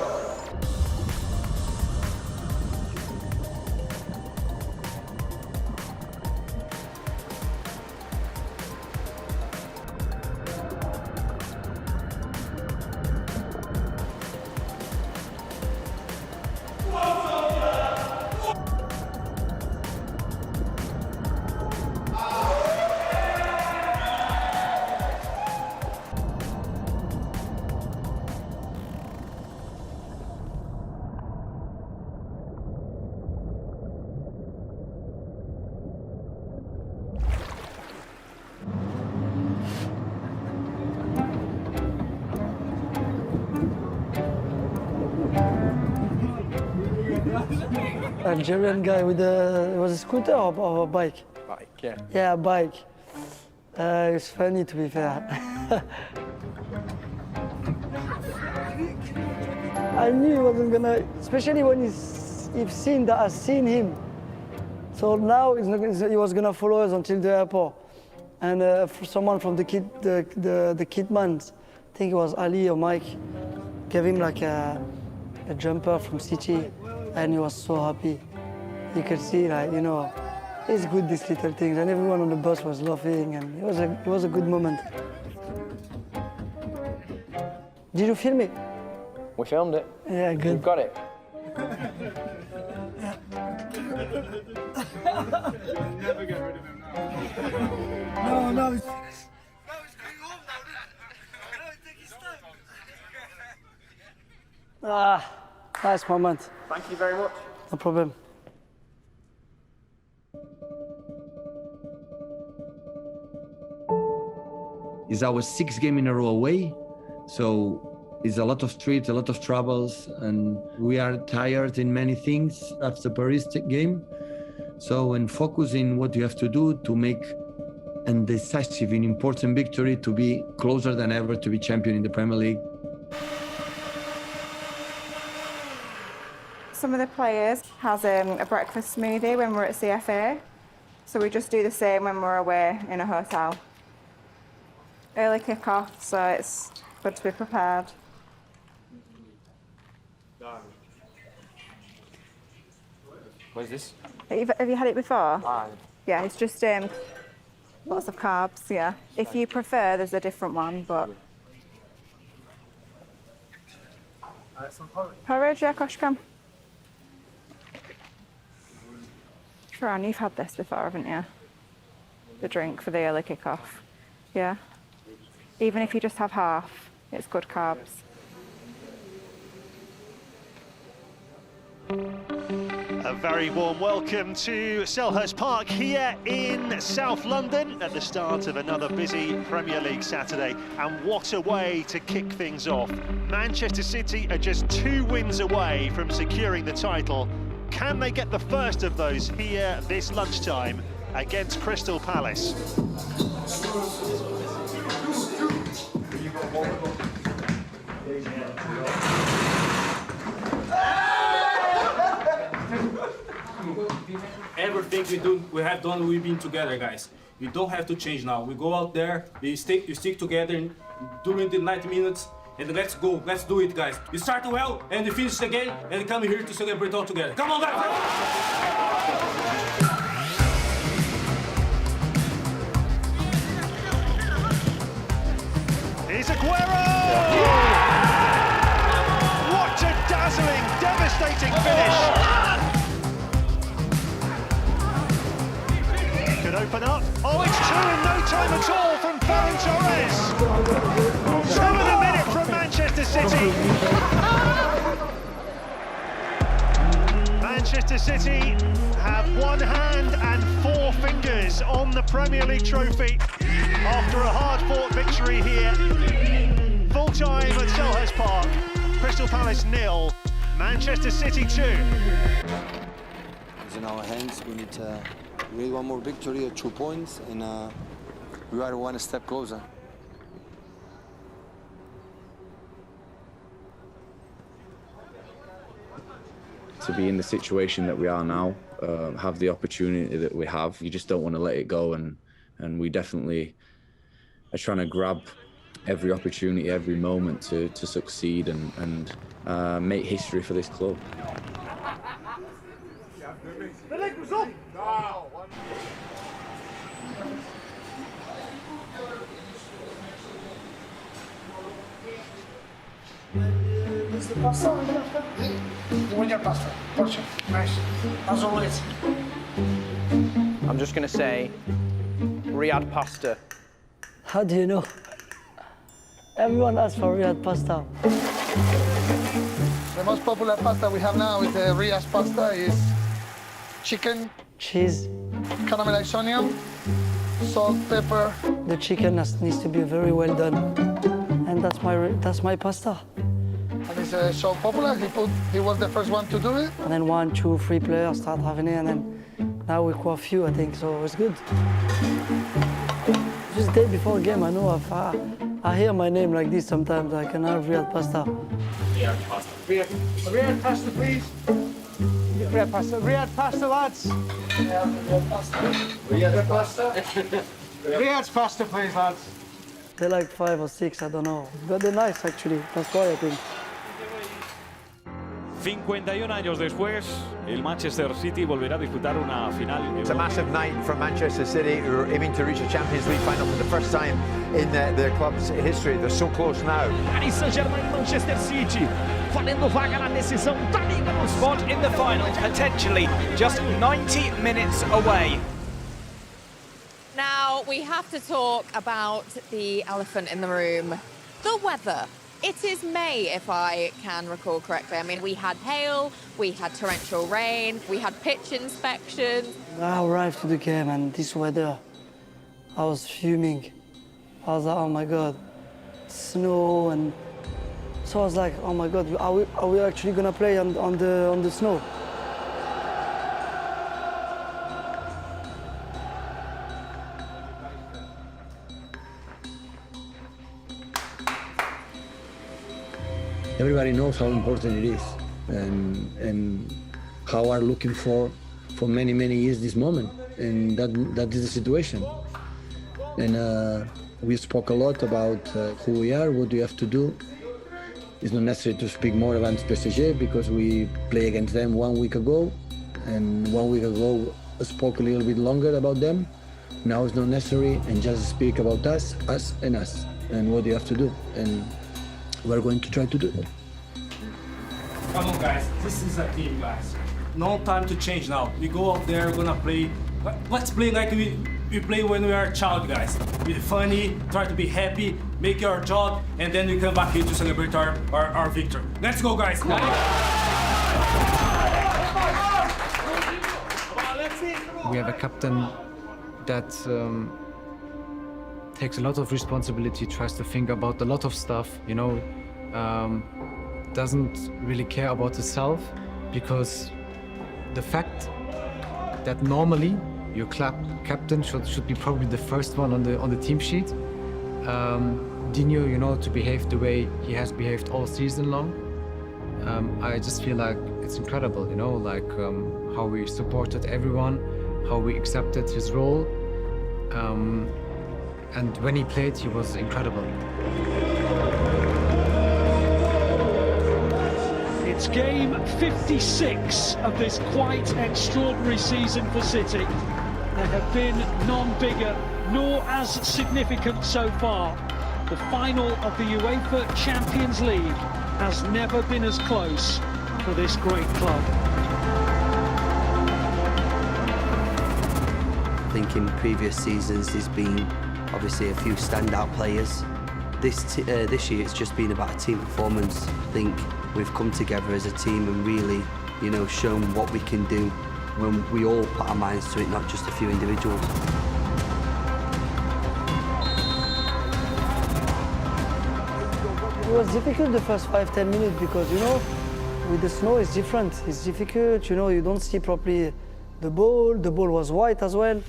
Algerian guy with it was a scooter or a bike? Bike, yeah. Yeah, a bike. It's funny, to be fair. I knew he wasn't gonna, especially when he's seen that I've seen him. So now he was gonna follow us until the airport. And someone from the kit man, I think it was Ali or Mike, gave him like a jumper from City, and he was so happy. You could see, like, it's good, these little things, and everyone on the bus was laughing, and it was a good moment. Did you film it? We filmed it. Yeah, good. We've got it. Never get rid of him now. No. Nice moment. Thank you very much. No problem. It's our 6th game in a row away, so it's a lot of trips, a lot of travels, and we are tired in many things after the Paris game. So, and focus in what you have to do to make a decisive and important victory to be closer than ever to be champion in the Premier League. Some of the players has a breakfast smoothie when we're at CFA, so we just do the same when we're away in a hotel. Early kick-off, so it's good to be prepared. What is this? Have you had it before? Yeah, it's just lots of carbs, yeah. If you prefer, there's a different one, but... Porridge, yeah, Koshkam. Sharon, you've had this before, haven't you? The drink for the early kick-off. Yeah? Even if you just have half, it's good carbs. A very warm welcome to Selhurst Park here in South London at the start of another busy Premier League Saturday. And what a way to kick things off. Manchester City are just 2 wins away from securing the title. Can they get the first of those here this lunchtime against Crystal Palace? Everything we have done, we've been together, guys. We don't have to change now. We go out there, you stick together during the 90 minutes, and let's go. Let's do it, guys. You start well, and you finish the game, and come here to celebrate all together. Come on, guys! Here's Aguero! What a dazzling, devastating finish! Could open up. Oh, it's 2 in no time at all from Ferran Torres. 2 in a minute from Manchester City. Manchester City have 1 hand and 4 fingers on the Premier League trophy after a hard-fought victory here. Full time at Selhurst Park. Crystal Palace 0, Manchester City 2. It's in our hands. We need really one more victory or 2 points, and we are 1 step closer. To be in the situation that we are now, have the opportunity that we have, you just don't want to let it go, and we definitely are trying to grab every opportunity, every moment to succeed and make history for this club. Is the pasta on the left? You want your pasta? Portion. Nice. As always. I'm just going to say Riyadh pasta. How do you know? Everyone asks for Riyadh pasta. The most popular pasta we have now is the Riyadh pasta. Is chicken, cheese, caramelized onion, salt, pepper. The chicken needs to be very well done, and that's my pasta. And it's so popular. He was the first one to do it. And then 1, 2, 3 players start having it, and then now we quite a few, I think. So it's good. Just day before a game, I know I hear my name like this sometimes. I can have Riyadh pasta. Riyadh pasta. Riyadh pasta, please. Riyadh pasta. Riyadh pasta, lads. Riyadh pasta. Riyadh pasta. Riyadh pasta, please, lads. They're like 5 or 6, I don't know. But they're nice, actually. That's why I think. 51 años después, el Manchester City volverá a disputar una final. It's a massive night for Manchester City, who are aiming to reach a Champions League final for the first time in their club's history. They're so close now. Paris Saint-Germain, Manchester City, valendo vaga na decisão da Liga. Spot in the final, potentially just 90 minutes away. Now, we have to talk about the elephant in the room, the weather. It is May, if I can recall correctly. I mean, we had hail, we had torrential rain, we had pitch inspections. I arrived to the game and this weather, I was fuming. I was like, oh my God, snow, and so I was like, oh my God, are we actually gonna play on the snow? everybody knows how important it is, and how are looking for many years this moment, and that is the situation. And we spoke a lot about who we are, what we have to do. It's not necessary to speak more about PSG because we played against them 1 week ago, and 1 week ago I spoke a little bit longer about them. Now it's not necessary, and just speak about us, and what you have to do, and we're going to try to do it. Come on, guys. This is a team, guys. No time to change now. We go out there, we're gonna play. Let's play like we play when we are a child, guys. Be funny, try to be happy, make your job, and then we come back here to celebrate our victory. Let's go, guys. We have a captain that takes a lot of responsibility, tries to think about a lot of stuff, you know, doesn't really care about himself, because the fact that normally your captain should be probably the first one on the team sheet. Dinho, you know, to behave the way he has behaved all season long. I just feel like it's incredible, you know, like how we supported everyone, how we accepted his role. And when he played, he was incredible. It's game 56 of this quite extraordinary season for City. There have been none bigger nor as significant so far. The final of the UEFA Champions League has never been as close for this great club. I think in previous seasons there's been obviously a few standout players. This year it's just been about a team performance. I think we've come together as a team and really, you know, shown what we can do when we all put our minds to it, not just a few individuals. It was difficult the first 5-10 minutes because, you know, with the snow it's different. It's difficult, you know, you don't see properly the ball. The ball was white as well.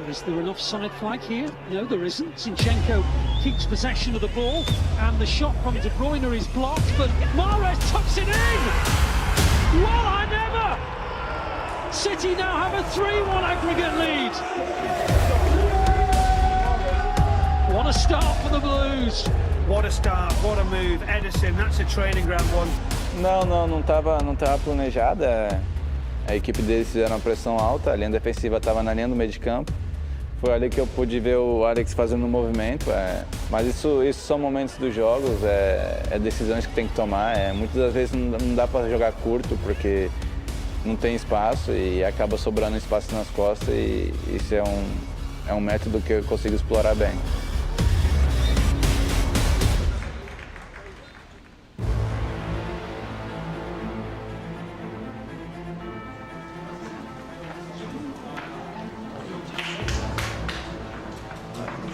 Is there an offside flag here? No, there isn't. Zinchenko keeps possession of the ball, and the shot from De Bruyne is blocked, but Mahrez tucks it in! Well, I never! City now have a 3-1 aggregate lead. What a start for the Blues. What a start, what a move. Ederson, that's a training ground one. Não estava planejada. A equipe deles fizeram uma pressão alta, a linha defensiva estava na linha do meio de campo. Foi ali que eu pude ver o Alex fazendo um movimento. Mas isso são momentos dos jogos, é decisões que tem que tomar. Muitas das vezes não dá para jogar curto, porque não tem espaço e acaba sobrando espaço nas costas, e isso é um método que eu consigo explorar bem.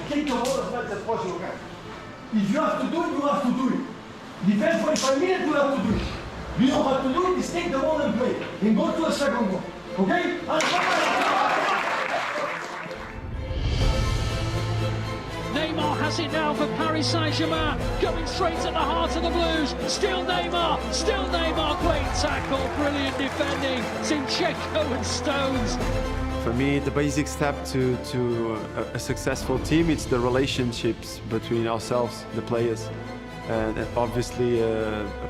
Take the ball as much as possible, guys. If you have to do it, you have to do it. Defense 45 minutes, you have to do it. You don't have to do it, just take the ball and play. And go to the second goal. Okay? Neymar has it now for Paris Saint-Germain, going straight at the heart of the Blues. Still Neymar, great tackle, brilliant defending. Zinchenko and Stones. For me, the basic step to a successful team, it's the relationships between ourselves, the players. And obviously,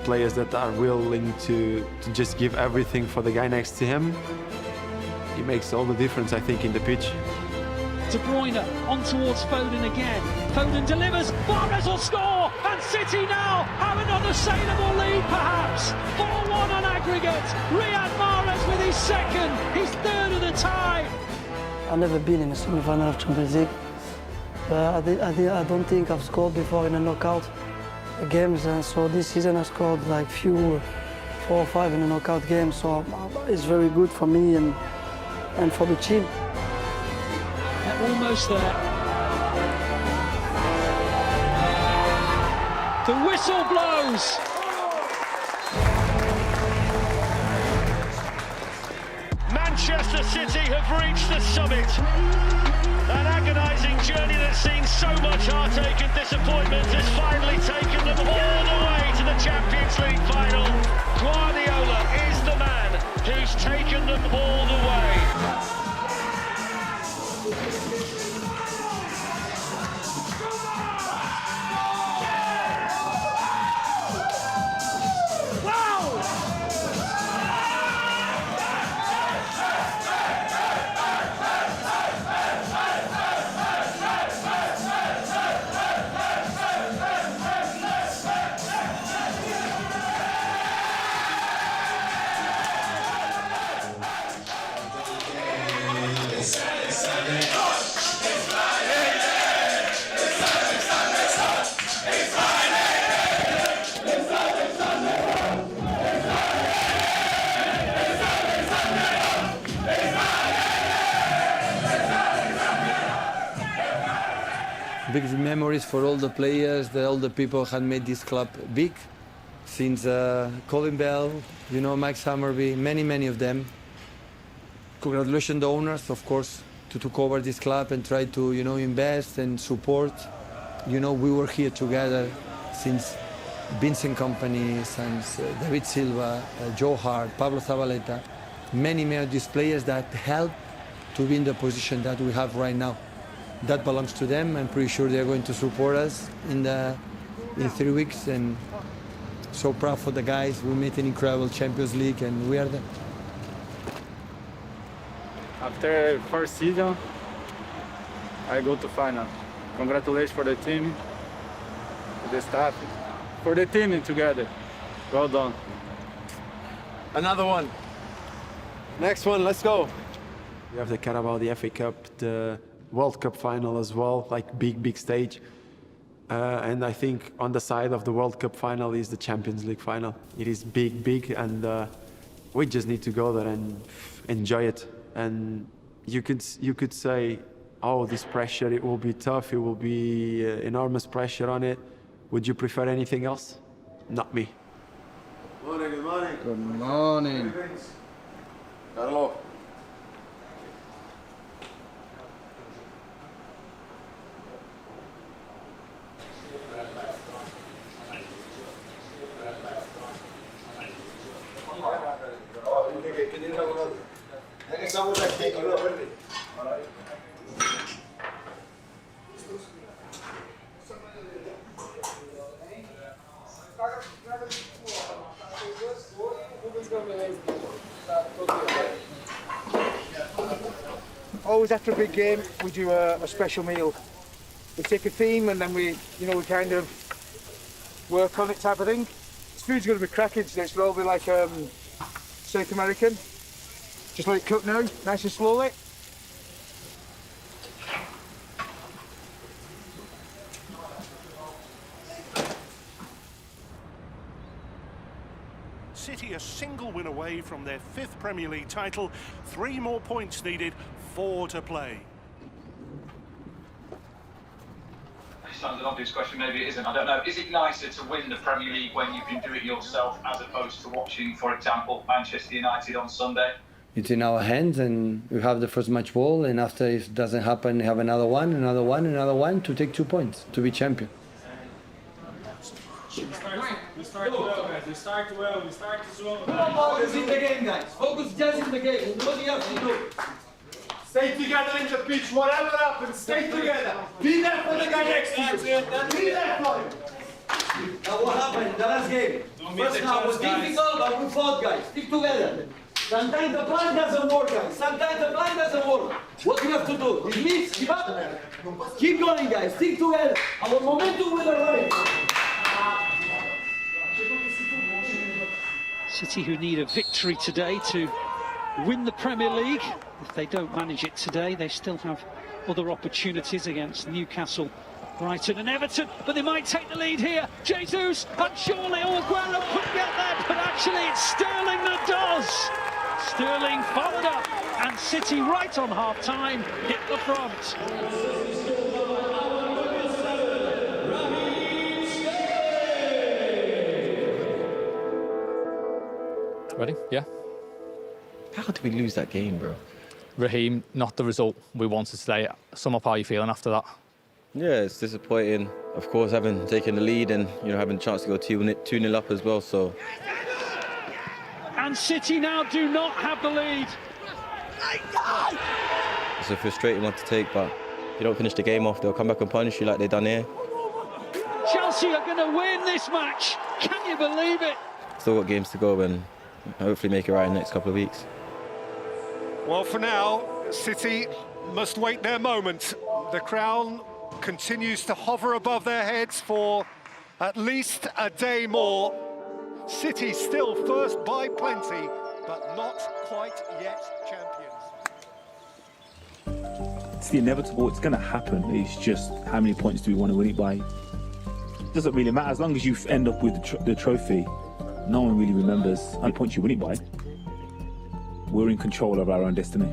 players that are willing to just give everything for the guy next to him. It makes all the difference, I think, in the pitch. De Bruyne on towards Foden again. Foden delivers, Mahrez will score, and City now have another saleable lead perhaps. 4-1 on aggregate. Riyad Mahrez with his second, his third of the tie. I've never been in a semi-final of Champions League. I don't think I've scored before in a knockout games, and so this season I scored like 4 or 5 in a knockout game, so it's very good for me and for the team. They're almost there. The whistle blows. Man Manchester City have reached the summit. An agonising journey that's seen so much heartache and disappointment has finally taken them all the way to the Champions League final. Guardiola is the man who's taken them all the way. Big memories for all the players, all the people who had made this club big. Since Colin Bell, you know, Mike Summerby, many of them. Congratulations the owners, of course, to took over this club and try to, you know, invest and support. You know, we were here together since Vincent Kompany, since David Silva, Joe Hart, Pablo Zabaleta, many of these players that helped to be in the position that we have right now. That belongs to them. I'm pretty sure they're going to support us in 3 weeks, and so proud for the guys. We made an incredible Champions League, and we are there. After first season, I go to final. Congratulations for the team, for the staff, for the team together. Well done. Another one. Next one, let's go. We have the Carabao, the FA Cup, the World Cup final as well, like big stage. And I think on the side of the World Cup final is the Champions League final. It is big, and we just need to go there and enjoy it. And you could say, oh, this pressure, it will be tough, it will be enormous pressure on it. Would you prefer anything else? Not me. Morning, good morning. Good morning. Carlo. Always after a big game, we do a special meal. We take a theme and then we kind of work on it type of thing. This food's going to be cracking today. It's going to be like South American. Just let it cook now, nice and slowly. City a single win away from their 5th Premier League title. 3 more points needed, 4 to play. Sounds an obvious question, maybe it isn't, I don't know. Is it nicer to win the Premier League when you can do it yourself as opposed to watching, for example, Manchester United on Sunday? It's in our hands, and we have the first match ball, and after if it doesn't happen, we have another one to take 2 points, to be champion. We start well, guys. We start well. We start strong. Focus in the game, guys. Focus just in the game. Nobody else to do. Stay together in the pitch. Whatever happens, stay together. Be there for the guy next to you. Be there for him. Now what happened in the last game? First half was difficult, but we fought, guys. Stick together. Sometimes the plan doesn't work, guys. Sometimes the plan doesn't work. What do you have to do? Dismiss, give up. Keep going, guys. Stick together. Our momentum will arrive. City who need a victory today to win the Premier League. If they don't manage it today, they still have other opportunities against Newcastle, Brighton and Everton, but they might take the lead here. Jesus, and surely Aguero could get there, but actually it's Sterling that does. Sterling followed up, and City right on half-time hit the front. Ready? Yeah. How did we lose that game, bro? Raheem, not the result we wanted today. Sum up how you're feeling after that. Yeah, it's disappointing. Of course, having taken the lead and having a chance to go 2-0 up as well. So. And City now do not have the lead. It's a frustrating one to take, but if you don't finish the game off, they'll come back and punish you like they've done here. Chelsea are going to win this match. Can you believe it? Still got games to go and hopefully make it right in the next couple of weeks. Well, for now, City must wait their moment. The crown continues to hover above their heads for at least a day more. City still first by plenty, but not quite yet champions. It's the inevitable, it's going to happen. It's just how many points do we want to win it by? It doesn't really matter, as long as you end up with the trophy, no one really remembers how many points you win it by. We're in control of our own destiny.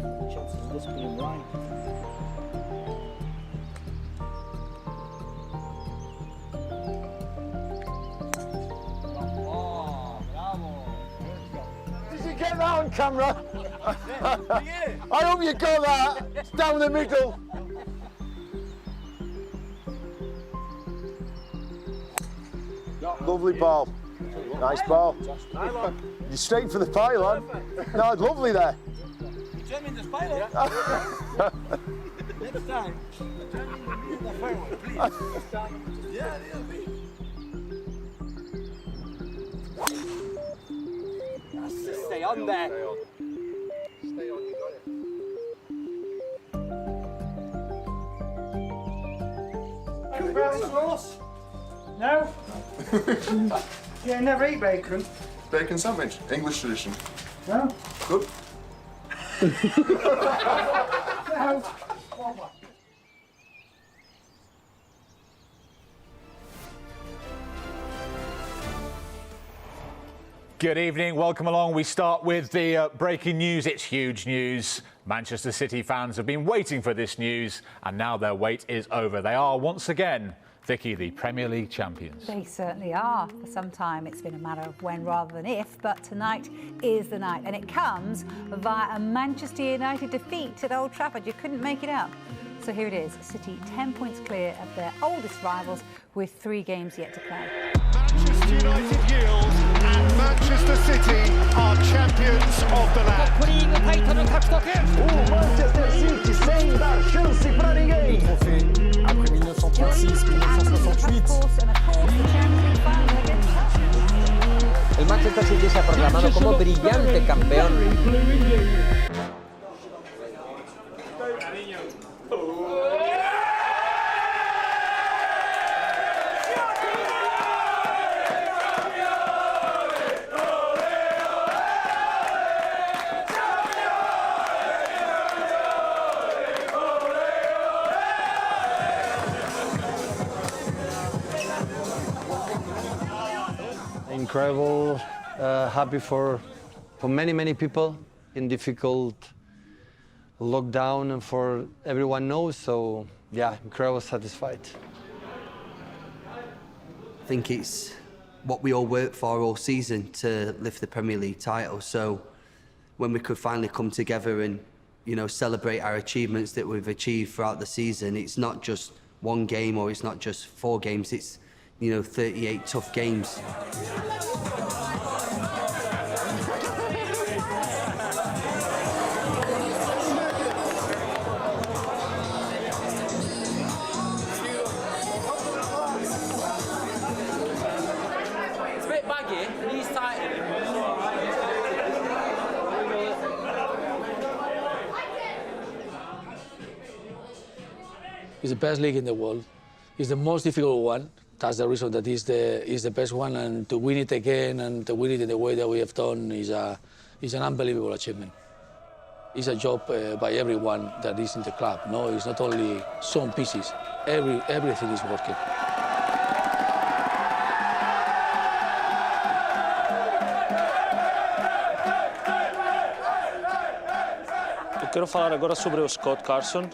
Did you get that on camera? I hope you got that. It's down the middle. Lovely ball. Nice ball. You're straight for the pylon. No, lovely there. Jam in the pylon. Next time. In the fairway, please. Yeah, stay on there. Stay on, you got it. Bacon sauce? No? Yeah, never eat bacon. Bacon sandwich, English tradition. No? Good. No. Good evening, welcome along. We start with the breaking news. It's huge news. Manchester City fans have been waiting for this news, and now their wait is over. They are once again, Vicky, the Premier League champions. They certainly are. For some time it's been a matter of when rather than if, but tonight is the night, and it comes via a Manchester United defeat at Old Trafford. You couldn't make it up. So here it is, City 10 points clear of their oldest rivals with 3 games yet to play. Manchester United yield and Manchester City are champions of the land. Manchester City sem dar chance pra ninguém. Après 1936-1968. El Manchester City se ha proclamado como brillante campeón. Incredible, happy for many people in difficult lockdown, and for everyone knows. So yeah, incredible, satisfied. I think it's what we all worked for all season to lift the Premier League title. So when we could finally come together and celebrate our achievements that we've achieved throughout the season, it's not just one game or it's not just 4 games. It's 38 tough games. It's a bit baggy, knees tight. It's the best league in the world. It's the most difficult one. That's the reason that is the best one, and to win it again and to win it in the way that we have done is an unbelievable achievement. It's a job by everyone that is in the club. No, it's not only some pieces. Everything is working. Eu quero falar agora sobre o Scott Carson.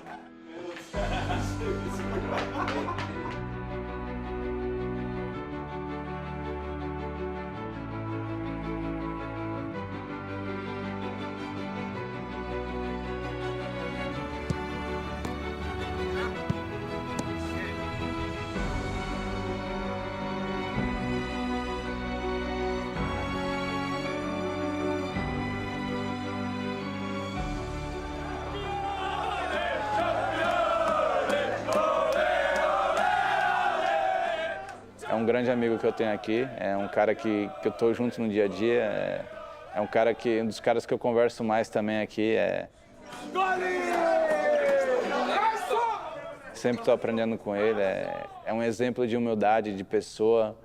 grande amigo que eu tenho aqui, é um cara que eu tô junto no dia a dia, é um cara que, um dos caras que eu converso mais também aqui, sempre estou aprendendo com ele, é um exemplo de humildade, de pessoa,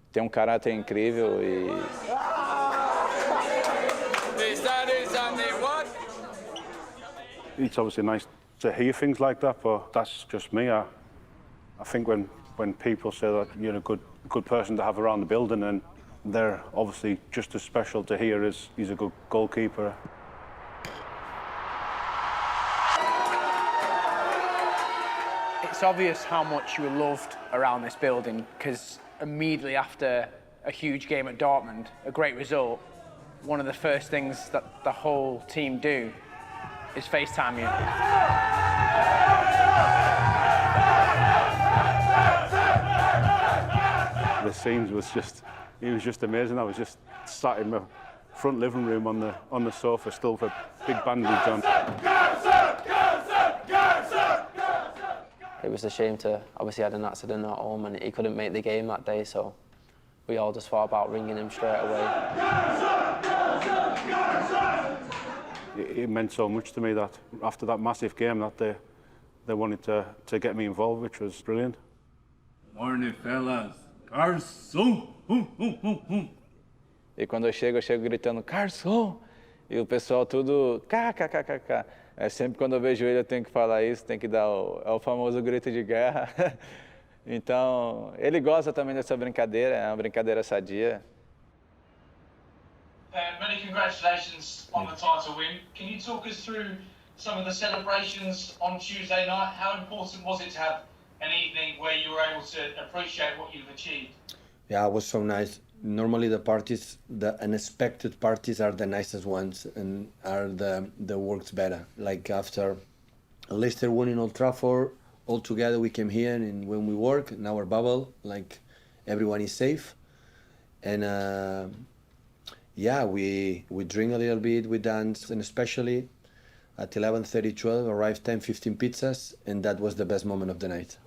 tem um caráter incrível e... It's obviously nice to hear things like that, but that's just me. I think when people say that you're a good person to have around the building, and they're obviously just as special to hear as he's a good goalkeeper. It's obvious how much you were loved around this building, because immediately after a huge game at Dortmund, a great result, one of the first things that the whole team do is FaceTime you. The scenes was just amazing. I was just sat in my front living room on the sofa, still with a big bandage on. It was a shame to obviously had an accident at home and he couldn't make the game that day, so we all just thought about ringing him straight away. It meant so much to me that after that massive game that they wanted to get me involved, which was brilliant. Morning, fellas. Garçom! E quando eu chego gritando, Garçom! E o pessoal tudo, kkkk. Sempre quando eu vejo ele eu tenho que falar isso, tem que dar o famoso grito de guerra. Então, ele gosta também dessa brincadeira, é uma brincadeira sadia. Many congratulations on the title win. Can you talk us through some of the celebrations on Tuesday night? How important was it to have an evening where you were able to appreciate what you've achieved? Yeah, it was so nice. Normally the parties, the unexpected parties are the nicest ones and are the works better. Like after Leicester won in Old Trafford, all together we came here and when we work in our bubble, like everyone is safe. And yeah, we drink a little bit, we dance, and especially at 11:30, 12, arrived 10, 15 pizzas, and that was the best moment of the night.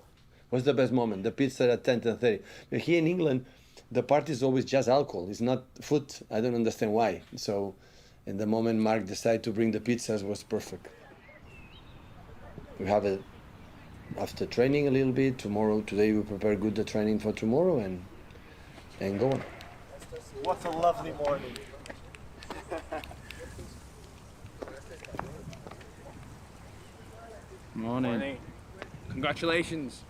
What's the best moment? The pizza at 10, 10:30. Here in England, the party is always just alcohol. It's not food. I don't understand why. So, in the moment Mark decided to bring the pizzas was perfect. We have it after training a little bit. Today we prepare good the training for tomorrow and go on. What a lovely morning. Morning. Congratulations.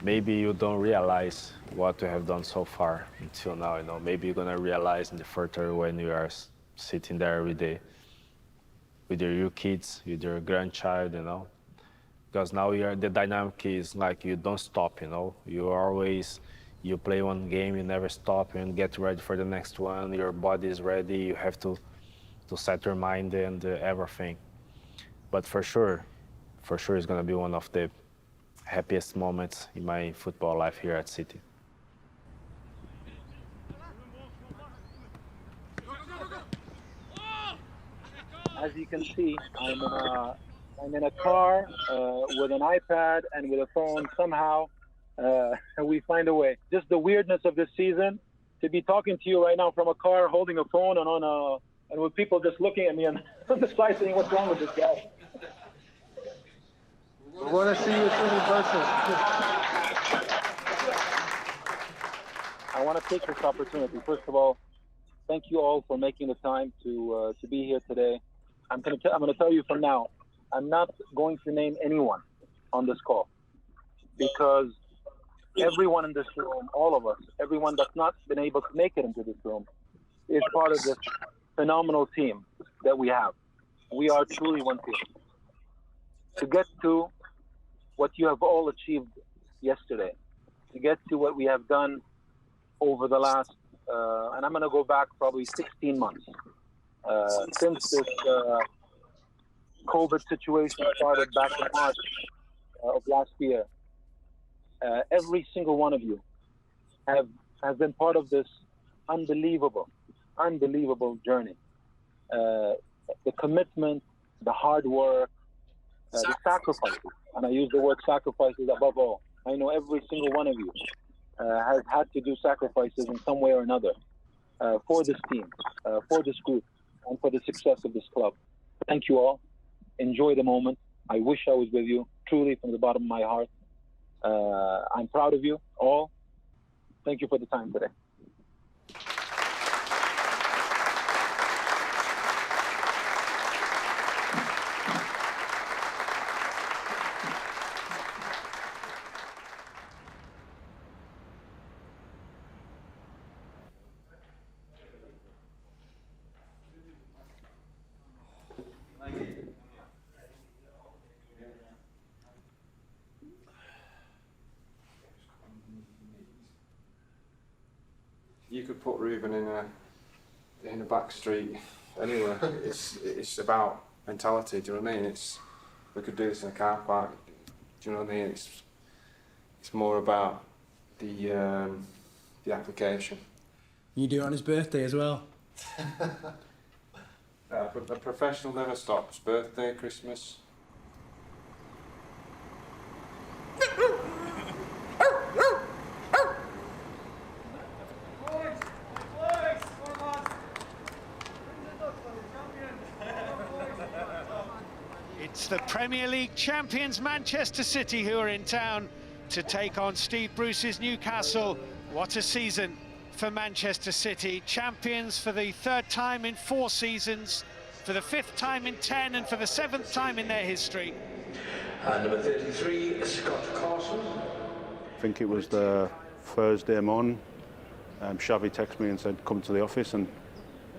Maybe you don't realize what you have done so far until now, you know. Maybe you're gonna realize in the future when you are sitting there with your kids, with your grandchild, you know. Because now the dynamic is like you don't stop, you know. You play one game, you never stop, and get ready for the next one. Your body is ready. You have to set your mind and everything. But for sure, it's gonna be one of the happiest moments in my football life here at City. As you can see, I'm in a car with an iPad and with a phone. Somehow we find a way. Just the weirdness of this season, to be talking to you right now from a car, holding a phone, and with people just looking at me on the side saying, "What's wrong with this guy?" We want to see you soon in person. I want to take this opportunity. First of all, thank you all for making the time to be here today. I'm going to tell you from now, I'm not going to name anyone on this call, because everyone in this room, all of us, everyone that's not been able to make it into this room, is part of this phenomenal team that we have. We are truly one team. To get to what you have all achieved yesterday, to get to what we have done over the last, and I'm going to go back probably 16 months, since this COVID situation started back in March of last year. Every single one of you has been part of this unbelievable journey. The commitment, the hard work, the sacrifices, and I use the word sacrifices above all, I know every single one of you has had to do sacrifices in some way or another for this team, for this group, and for the success of this club. Thank you all. Enjoy the moment. I wish I was with you, truly from the bottom of my heart. I'm proud of you all. Thank you for the time today. You could put Ruben in a back street anywhere. It's about mentality. Do you know what I mean? We could do this in a car park. Do you know what I mean? It's more about the application. You do it on his birthday as well. But the professional never stops. Birthday, Christmas. It's the Premier League champions Manchester City who are in town to take on Steve Bruce's Newcastle. What a season for Manchester City. Champions for the 3rd time in 4 seasons, for the 5th time in 10, and for the 7th time in their history. Number 33, Scott Carson. I think it was the Thursday morning. Xavi texted me and said, come to the office, and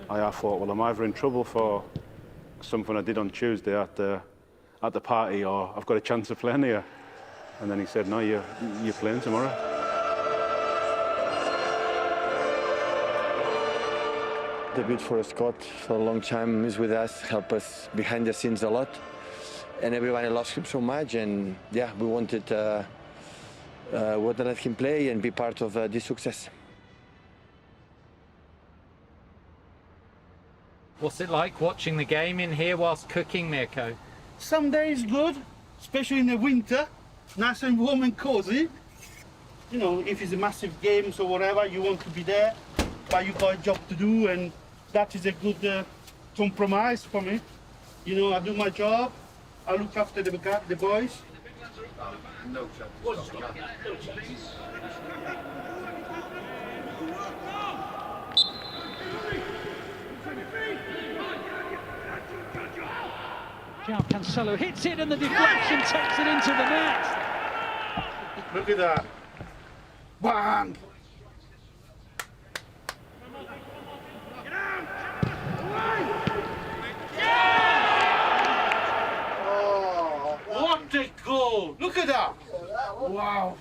I thought, well, I'm either in trouble for something I did on Tuesday at the party, or I've got a chance of playing here. And then he said, no, you're playing tomorrow. Debut for Scott for a long time. He's with us, help us behind the scenes a lot. And everybody loves him so much, and yeah, we wanted to let him play and be part of this success. What's it like watching the game in here whilst cooking, Mirko? Some days good, especially in the winter, nice and warm and cozy. You know, if it's a massive game or whatever, you want to be there, but you got a job to do, and that is a good compromise for me. You know, I do my job, I look after the boys. No João Cancelo hits it, and the deflection takes it into the net. Look at that. Bang! Oh, what a goal! Look at that! Wow!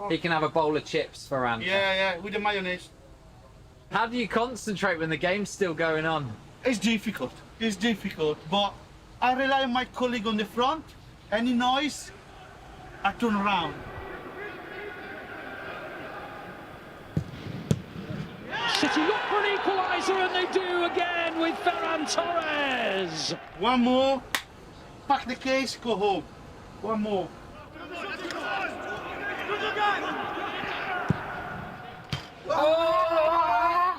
He can have a bowl of chips for Ant. Yeah, with the mayonnaise. How do you concentrate when the game's still going on? It's difficult, but I rely on my colleague on the front. Any noise, I turn around. City look for an equaliser, and they do again with Ferran Torres. One more, pack the case, go home. One more.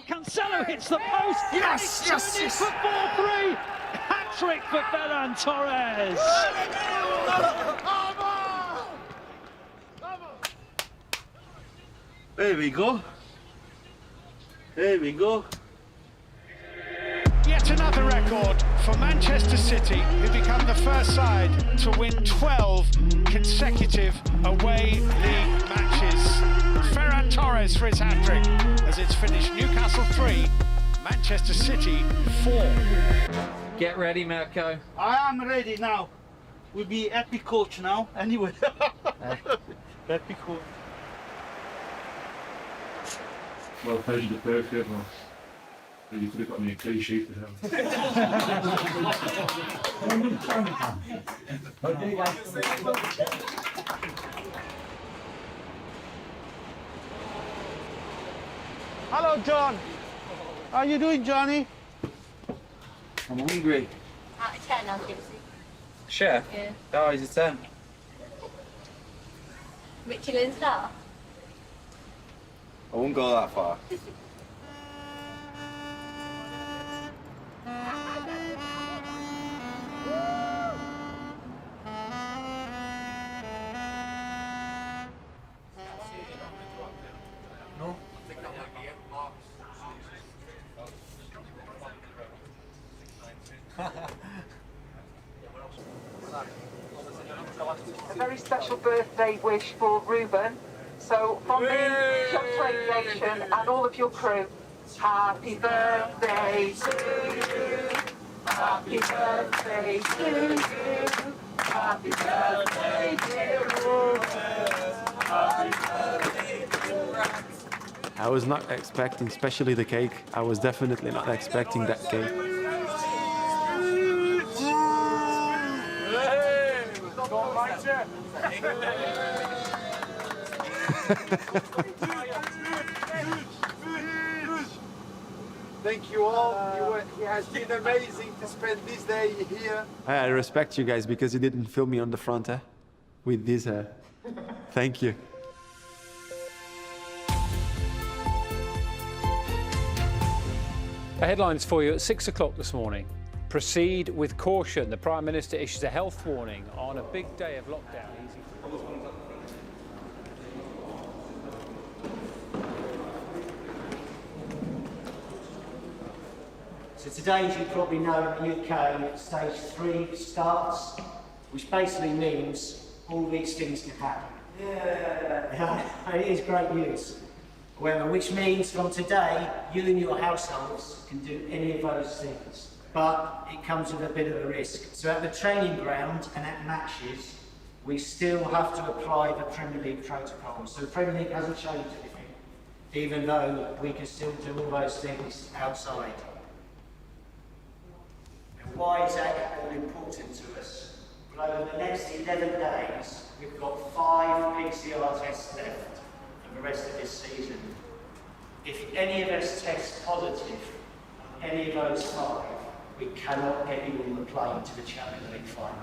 Cancelo hits the post. Yes, yes, yes. For 4-3. Hat-trick for Ferran Torres. There we go. There we go. Yet another record for Manchester City, who become the first side to win 12 consecutive away league matches. Ferran Torres for his hat-trick, as it's finished Newcastle 3, Manchester City 4. Get ready, Mirko. I am ready now. We'll be happy coach now, anyway. Happy coach. Well, how's the perfect? Well, you could have got me a clean sheet. Hello, John. How you doing, Johnny? I'm hungry. Out of 10, I'll give you. Sure? Yeah. Oh, he's a 10. Michelin star? I won't go that far. A very special birthday wish for Ruben. So from me, Shot Aviation and all of your crew, happy birthday to you. Happy birthday to you. Happy birthday, dear Ruben. Happy birthday to I was not expecting, especially the cake. I was definitely not expecting that cake. Thank you all. It has been amazing to spend this day here. I respect you guys because you didn't film me on the front, with this. Thank you. The headlines for you at 6 o'clock this morning. Proceed with caution. The Prime Minister issues a health warning on a big day of lockdown. So today, as you probably know, in the UK, stage 3 starts, which basically means all these things can happen. Yeah. It is great news. Well, which means from today, you and your households can do any of those things. But it comes with a bit of a risk. So at the training ground and at matches, we still have to apply the Premier League protocol. So the Premier League hasn't changed anything, even though we can still do all those things outside. And why is that all important to us? Well, over the next 11 days, we've got 5 PCR tests left for the rest of this season. If any of us test positive on any of those 5, we cannot get you on the plane to the Champions League final.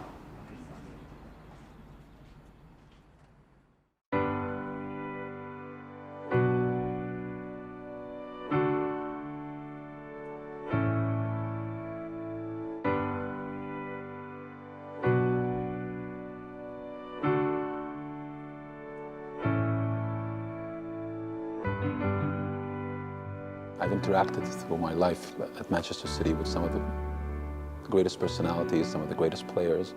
I've interacted through my life at Manchester City with some of the greatest personalities, some of the greatest players,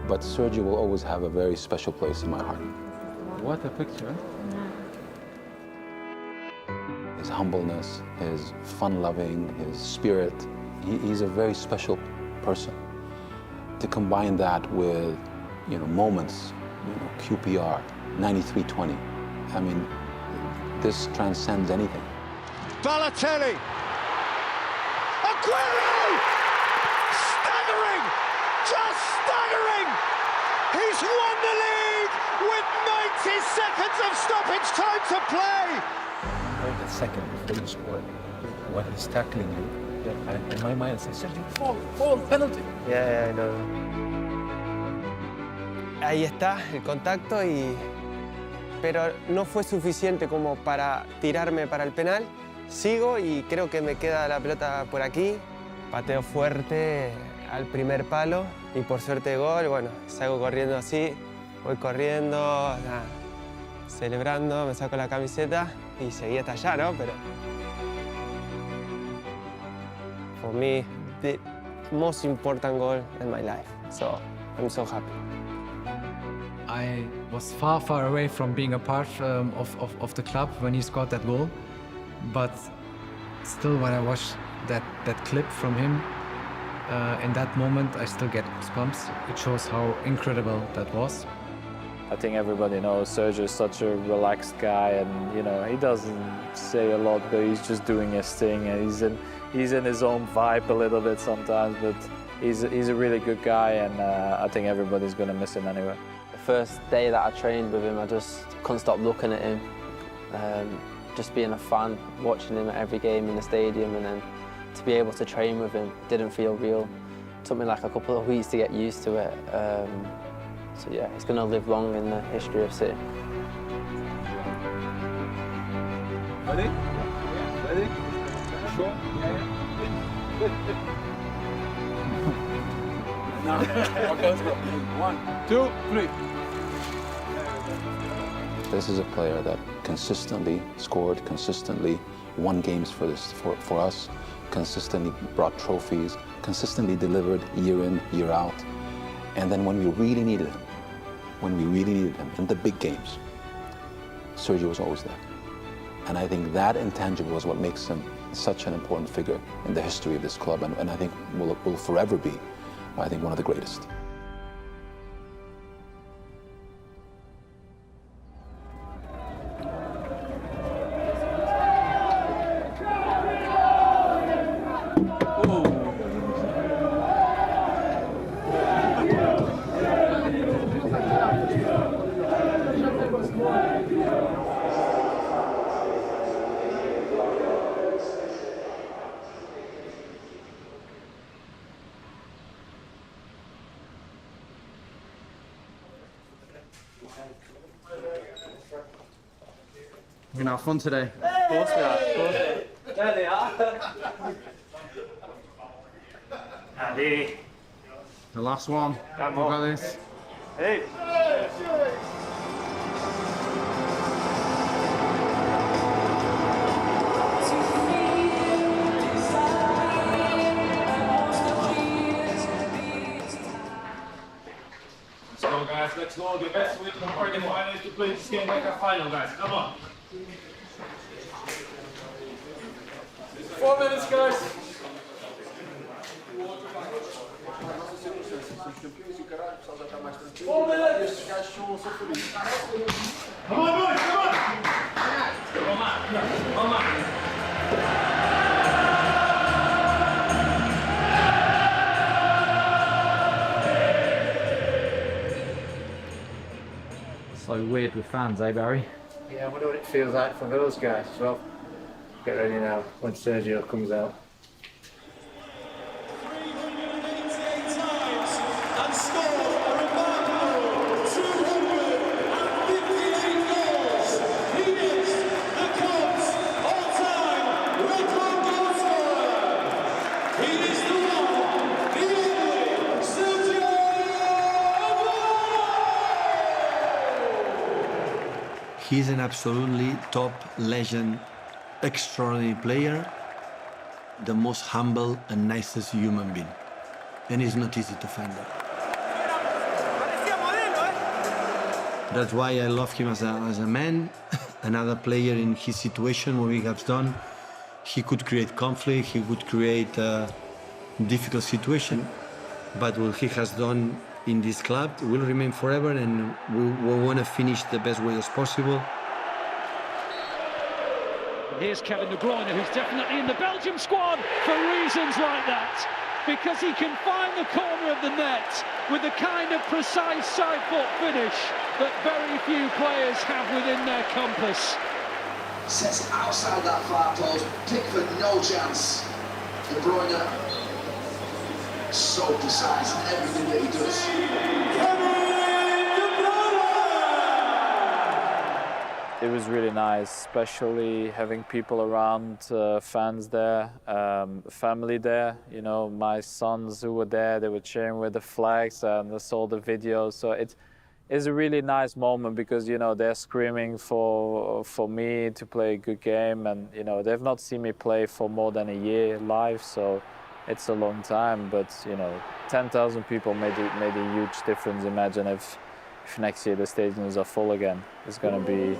but Sergio will always have a very special place in my heart. What a picture. His humbleness, his fun-loving, his spirit, he's a very special person. To combine that with, moments, QPR, 93-20, I mean, this transcends anything. Balotelli. Aguero! Staggering! Just staggering! He's won the league with 90 seconds of stoppage time to play! The second before you score, when he's tackling you, in my mind, I said, fall, penalty. Yeah, I know. Ahí está el contacto pero no fue suficiente como para tirarme para el penal. Sigo y creo que me queda la pelota por aquí. Pateo fuerte al primer palo y por suerte gol. Bueno, salgo corriendo así, voy corriendo, celebrando, me saco la camiseta y seguí hasta allá, ¿no? Pero for me, the most important goal in my life. So I'm so happy. I was far away from being a part of the club when he scored that goal. But still, when I watch that clip from him, in that moment, I still get goosebumps. It shows how incredible that was. I think everybody knows Sergio is such a relaxed guy, and he doesn't say a lot, but he's just doing his thing, and he's in his own vibe a little bit sometimes. But he's a really good guy, and I think everybody's gonna miss him anyway. The first day that I trained with him, I just couldn't stop looking at him. Just being a fan, watching him at every game in the stadium, and then to be able to train with him didn't feel real. It took me like a couple of weeks to get used to it. So yeah, he's going to live long in the history of City. Ready? Ready? Sure? No. Okay, let's go. 1, 2, 3. This is a player that consistently scored, consistently won games for us, consistently brought trophies, consistently delivered year in, year out. And then when we really needed him, in the big games, Sergio was always there. And I think that intangible is what makes him such an important figure in the history of this club, and I think will forever be, I think, one of the greatest. We're gonna have fun today. Of course we are. Of course. There they are. Andy. The last one. Come We've on. got this. Hey. Let's go, guys. Let's go. The best way to prepare the final is to play this game like a final, guys. Come on. 4 minutes, guys. Come on, boys, come on! Come on. So weird with fans, eh, Barry? Yeah, I wonder what it feels like for those guys as well. Get ready now when Sergio comes out. And scored a remarkable 258 goals. He is the club's all-time record goal scorer. He is the one, the only Sergio Aguero. He's an absolutely top legend, extraordinary player, the most humble and nicest human being. And it's not easy to find that. That's why I love him as a man. Another player in his situation, what he has done, he could create conflict, he could create a difficult situation, but what he has done in this club will remain forever, and we want to finish the best way as possible. Here's Kevin De Bruyne, who's definitely in the Belgium squad for reasons like that. Because he can find the corner of the net with the kind of precise side-foot finish that very few players have within their compass. Sets it outside that far post. Pickford, no chance. De Bruyne, so precise in everything that he does. It was really nice, especially having people around, fans there, family there. You know, my sons who were there, they were cheering with the flags, and I saw the videos. So it's a really nice moment because, you know, they're screaming for me to play a good game, and you know, they've not seen me play for more than a year live, so it's a long time. But you know, 10,000 people made a huge difference. Imagine if next year the stadiums are full again. It's gonna be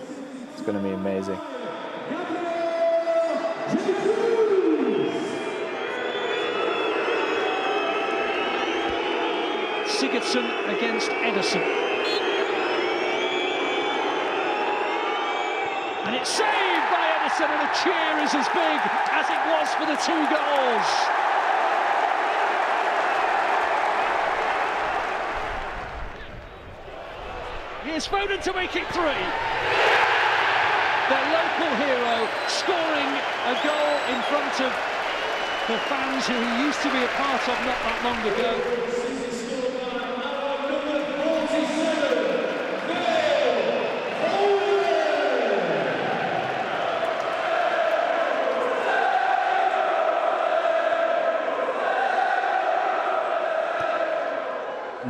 amazing. Sigurdsson against Ederson. And it's saved by Ederson, and the cheer is as big as it was for the 2 goals. Here's Foden to make it 3. Their local hero scoring a goal in front of the fans who he used to be a part of not that long ago.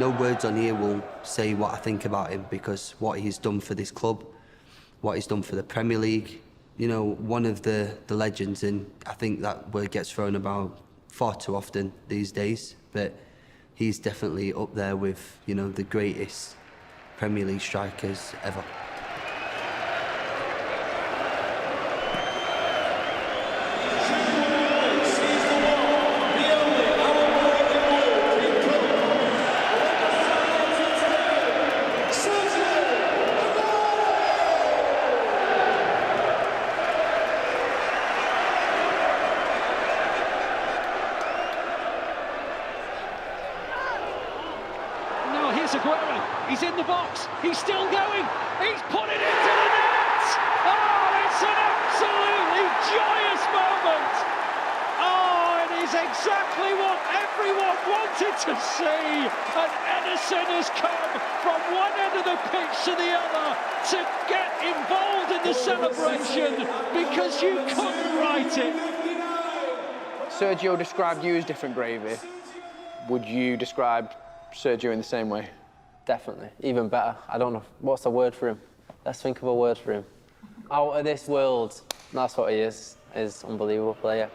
no words on here will say what I think about him, because what he's done for this club, what he's done for the Premier League, you know, one of the legends, and I think that word gets thrown about far too often these days, but he's definitely up there with, you know, the greatest Premier League strikers ever. Here's Aguero, he's in the box, he's still going, he's put it into the net! Oh, it's an absolutely joyous moment! Oh, it is exactly what everyone wanted to see! And Ederson has come from one end of the pitch to the other to get involved in the celebration because you couldn't write it. Sergio described you as different gravy. Would you describe Sergio in the same way? Definitely, even better. I don't know, what's the word for him? Let's think of a word for him. Out of this world, that's what he is. He's an unbelievable player.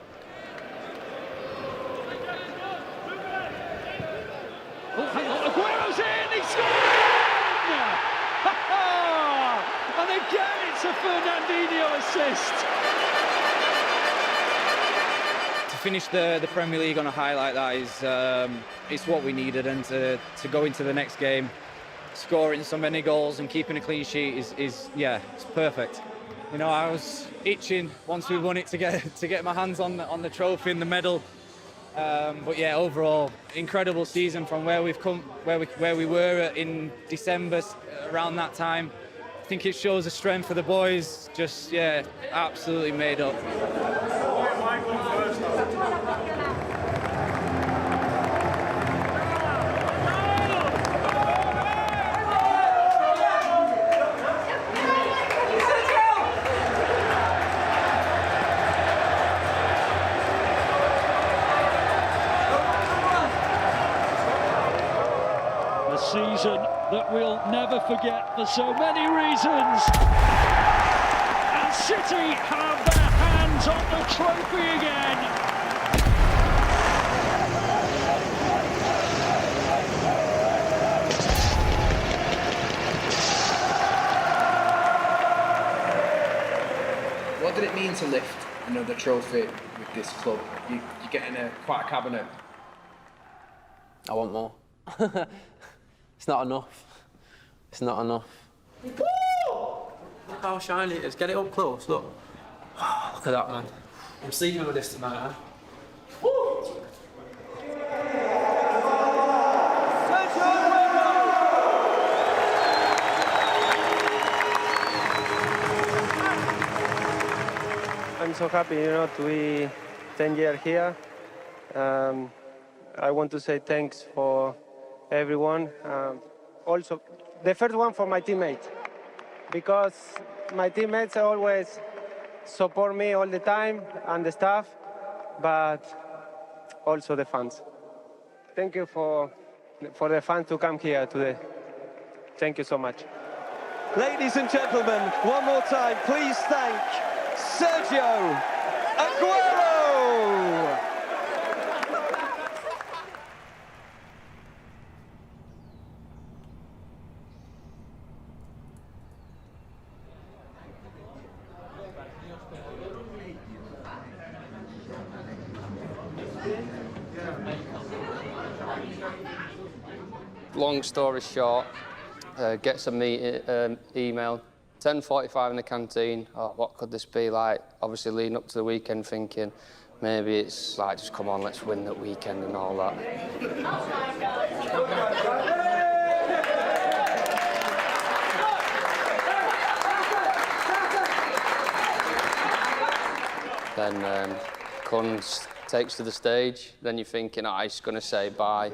Oh, hang on, Aguero's in, he scored! And again, it's a Fernandinho assist. To finish the Premier League on a high like that is it's what we needed, and to go into the next game scoring so many goals and keeping a clean sheet is yeah, it's perfect. You know, I was itching once we won it to get my hands on the trophy and the medal. But yeah, overall incredible season from where we've come, where we were in December around that time. I think it shows the strength of the boys. Just yeah, absolutely made up. A season that we'll never forget for so many reasons. And City have their hands on the trophy again. What did it mean to lift another trophy with this club? You're getting quite a cabinet. I want more. It's not enough. It's not enough. Look how shiny it is. Get it up close, look. Look at that, man. I'm sleeping with this tonight, huh? I'm so happy, you know, to be 10 years here. I want to say thanks for everyone. Also, the first one for my teammates, because my teammates always support me all the time, and the staff, but also the fans. Thank you for the fans to come here today. Thank you so much. Ladies and gentlemen, one more time, please thank Sergio Aguero! Long story short, get some email, 10:45 in the canteen. Oh, what could this be like? Obviously leading up to the weekend thinking, maybe it's like, just come on, let's win that weekend and all that. Then Kun takes to the stage, then you're thinking, oh, he's going to say bye.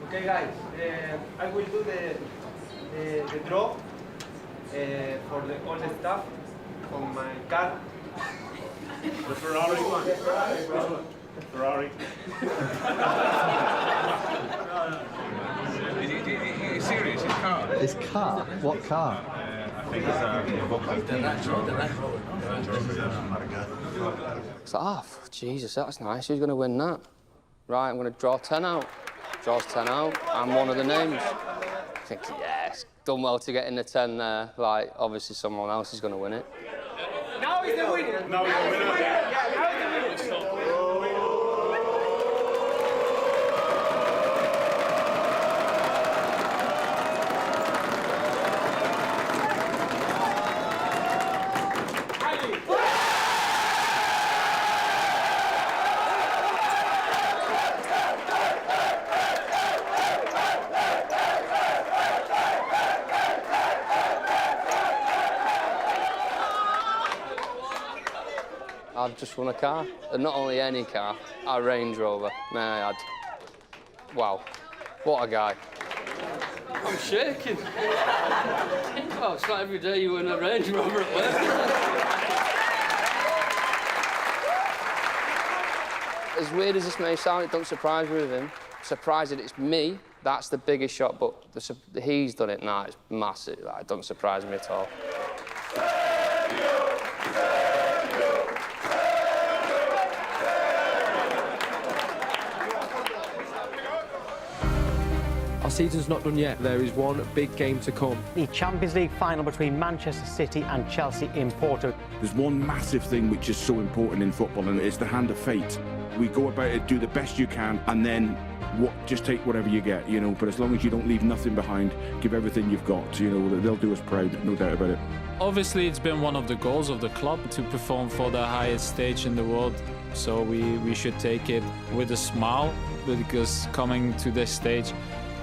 Okay, guys, I will do the draw for all the stuff on my card. The Ferrari one. Ferrari. Is serious? His car? His car? What car? I think it's the Land Rover. It's like, oh, Jesus, that's nice. Who's going to win that? Right, I'm going to draw 10 out. Draws 10 out. I'm one of the names. I think, yes, done well to get in the 10 there. Like, obviously someone else is going to win it. Now he's the winner. Now he's the winner. Yeah, now he's the winner. I've just won a car, and not only any car, a Range Rover. May I add. Wow, what a guy. I'm shaking. Oh, it's not every day you win a Range Rover at work. As weird as this may sound, it don't surprise me with him. Surprised that it's me, that's the biggest shot, but he's done it now, it's massive. Like, it don't surprise me at all. Our season's not done yet. There is one big game to come. The Champions League final between Manchester City and Chelsea in Porto. There's one massive thing which is so important in football, and it's the hand of fate. We go about it, do the best you can, and then just take whatever you get, you know. But as long as you don't leave nothing behind, give everything you've got, you know, they'll do us proud, no doubt about it. Obviously, it's been one of the goals of the club to perform for the highest stage in the world. So we should take it with a smile, because coming to this stage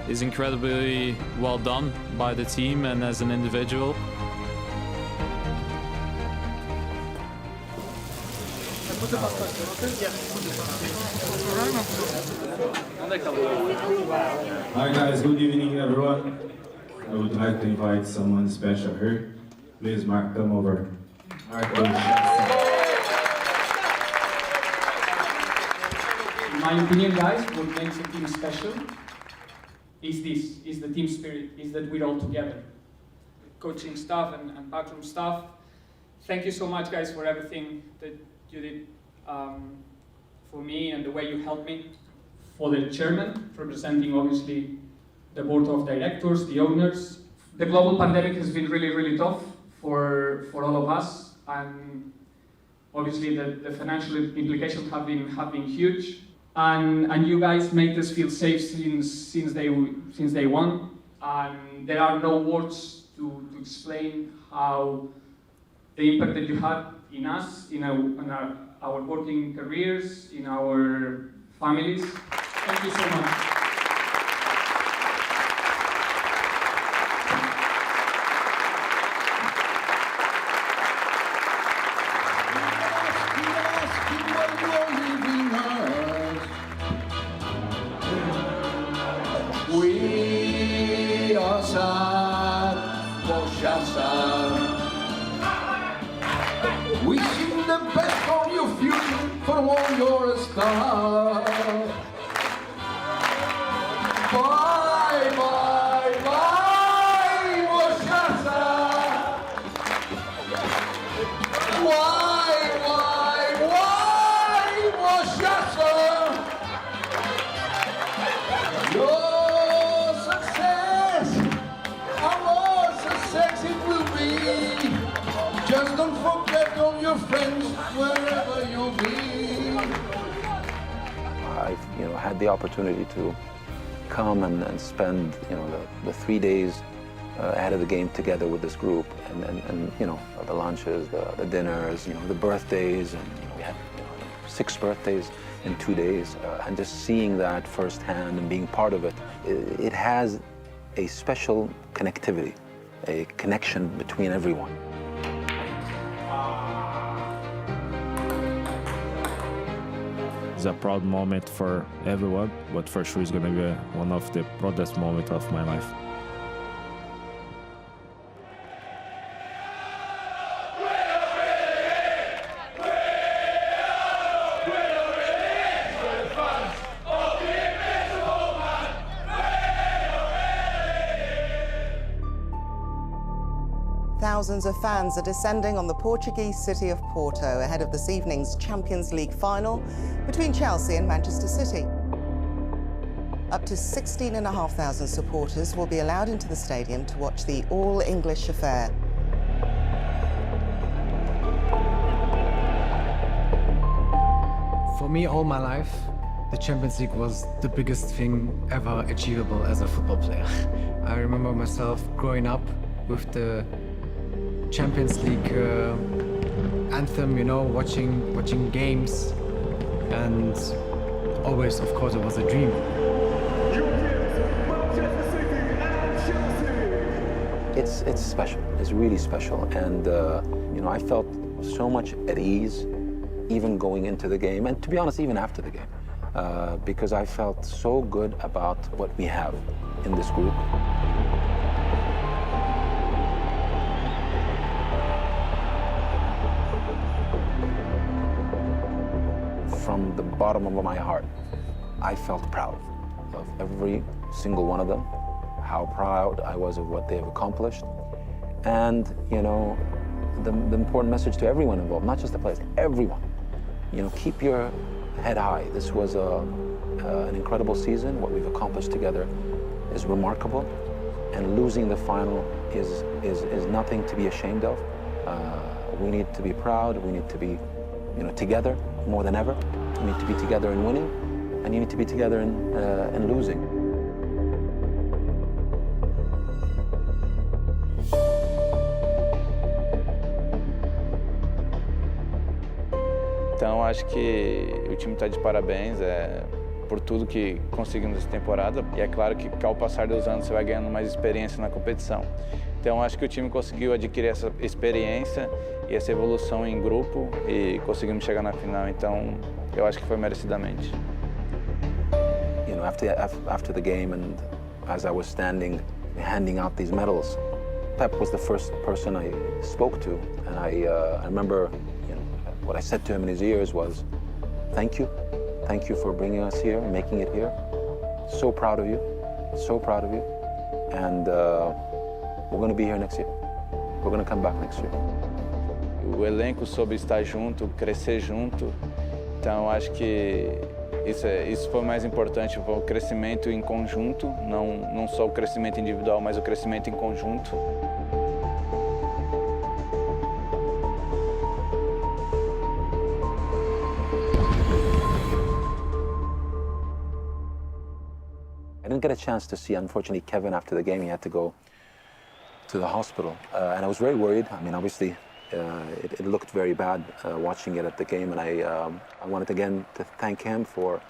is incredibly well done by the team and as an individual. Hi guys, good evening everyone. I would like to invite someone special here. Please, Mark, come over. Mark, In my opinion, guys, what makes a team special is the team spirit, is that we're all together. Coaching staff and backroom staff, thank you so much, guys, for everything that you did for me and the way you helped me. For the chairman, representing obviously the board of directors, the owners. The global pandemic has been really, really tough for all of us, and obviously the financial implications have been huge. And you guys made us feel safe since day one. And there are no words to explain how the impact that you had in us, in our working careers, in our families. Thank you so much. We are sad, wishing the best for your future, for all your stars. Bye, bye, bye, Moshasa. Why, Moshasa? Your success, our success it will be. Just don't forget all your friends wherever you be. I've had the opportunity to come and spend the 3 days ahead of the game together with this group, and the lunches, the dinners, the birthdays, and we had 6 birthdays in 2 days, and just seeing that firsthand and being part of it, it has a special connectivity, a connection between everyone. It's a proud moment for everyone, but for sure it's going to be one of the proudest moments of my life. thousands of fans are descending on the Portuguese city of Porto ahead of this evening's Champions League final between Chelsea and Manchester City. Up to 16,500 supporters will be allowed into the stadium to watch the all-English affair. For me, all my life, the Champions League was the biggest thing ever achievable as a football player. I remember myself growing up with the Champions League anthem, you know, watching games, and always, of course, it was a dream. It's special. It's really special, and you know, I felt so much at ease, even going into the game, and to be honest, even after the game, because I felt so good about what we have in this group. From the bottom of my heart, I felt proud of every single one of them, how proud I was of what they have accomplished. And, you know, the important message to everyone involved, not just the players, everyone, you know, keep your head high. This was an incredible season. What we've accomplished together is remarkable, and losing the final is nothing to be ashamed of. We need to be proud. We need to be, you know, together more than ever. We need to be together in winning, and you need to be together in losing. Então acho que o time está de parabéns por tudo que conseguimos essa temporada, e é claro que ao passar dos anos você vai ganhando mais experiência na competição. Então acho que o time conseguiu adquirir essa experiência e essa evolução em grupo e conseguimos chegar na final, então eu acho que foi merecidamente. You know, after the game, and as I was standing handing out these medals, Pep was the first person I spoke to, and I remember, you know, what I said to him in his ears was, thank you for bringing us here, making it here. So proud of you, and we're going to be here next year. We're going to come back next year. O elenco soube estar junto, crescer junto, então acho que isso foi o mais importante, foi o crescimento em conjunto, não só o crescimento individual, mas o crescimento em conjunto. I didn't get a chance to see, unfortunately, Kevin after the game. He had to go to the hospital, and I was very worried. I mean, obviously, it looked very bad watching it at the game, and I wanted again to thank him for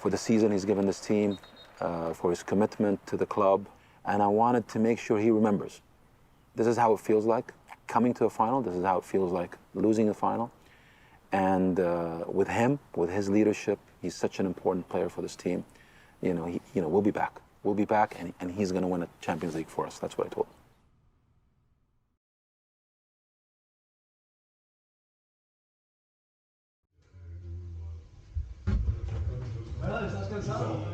the season he's given this team, for his commitment to the club, and I wanted to make sure he remembers. This is how it feels like coming to a final. This is how it feels like losing a final, and with him, with his leadership, he's such an important player for this team. You know, we'll be back. We'll be back, and he's going to win a Champions League for us. That's what I told him. ¿Estás cansado?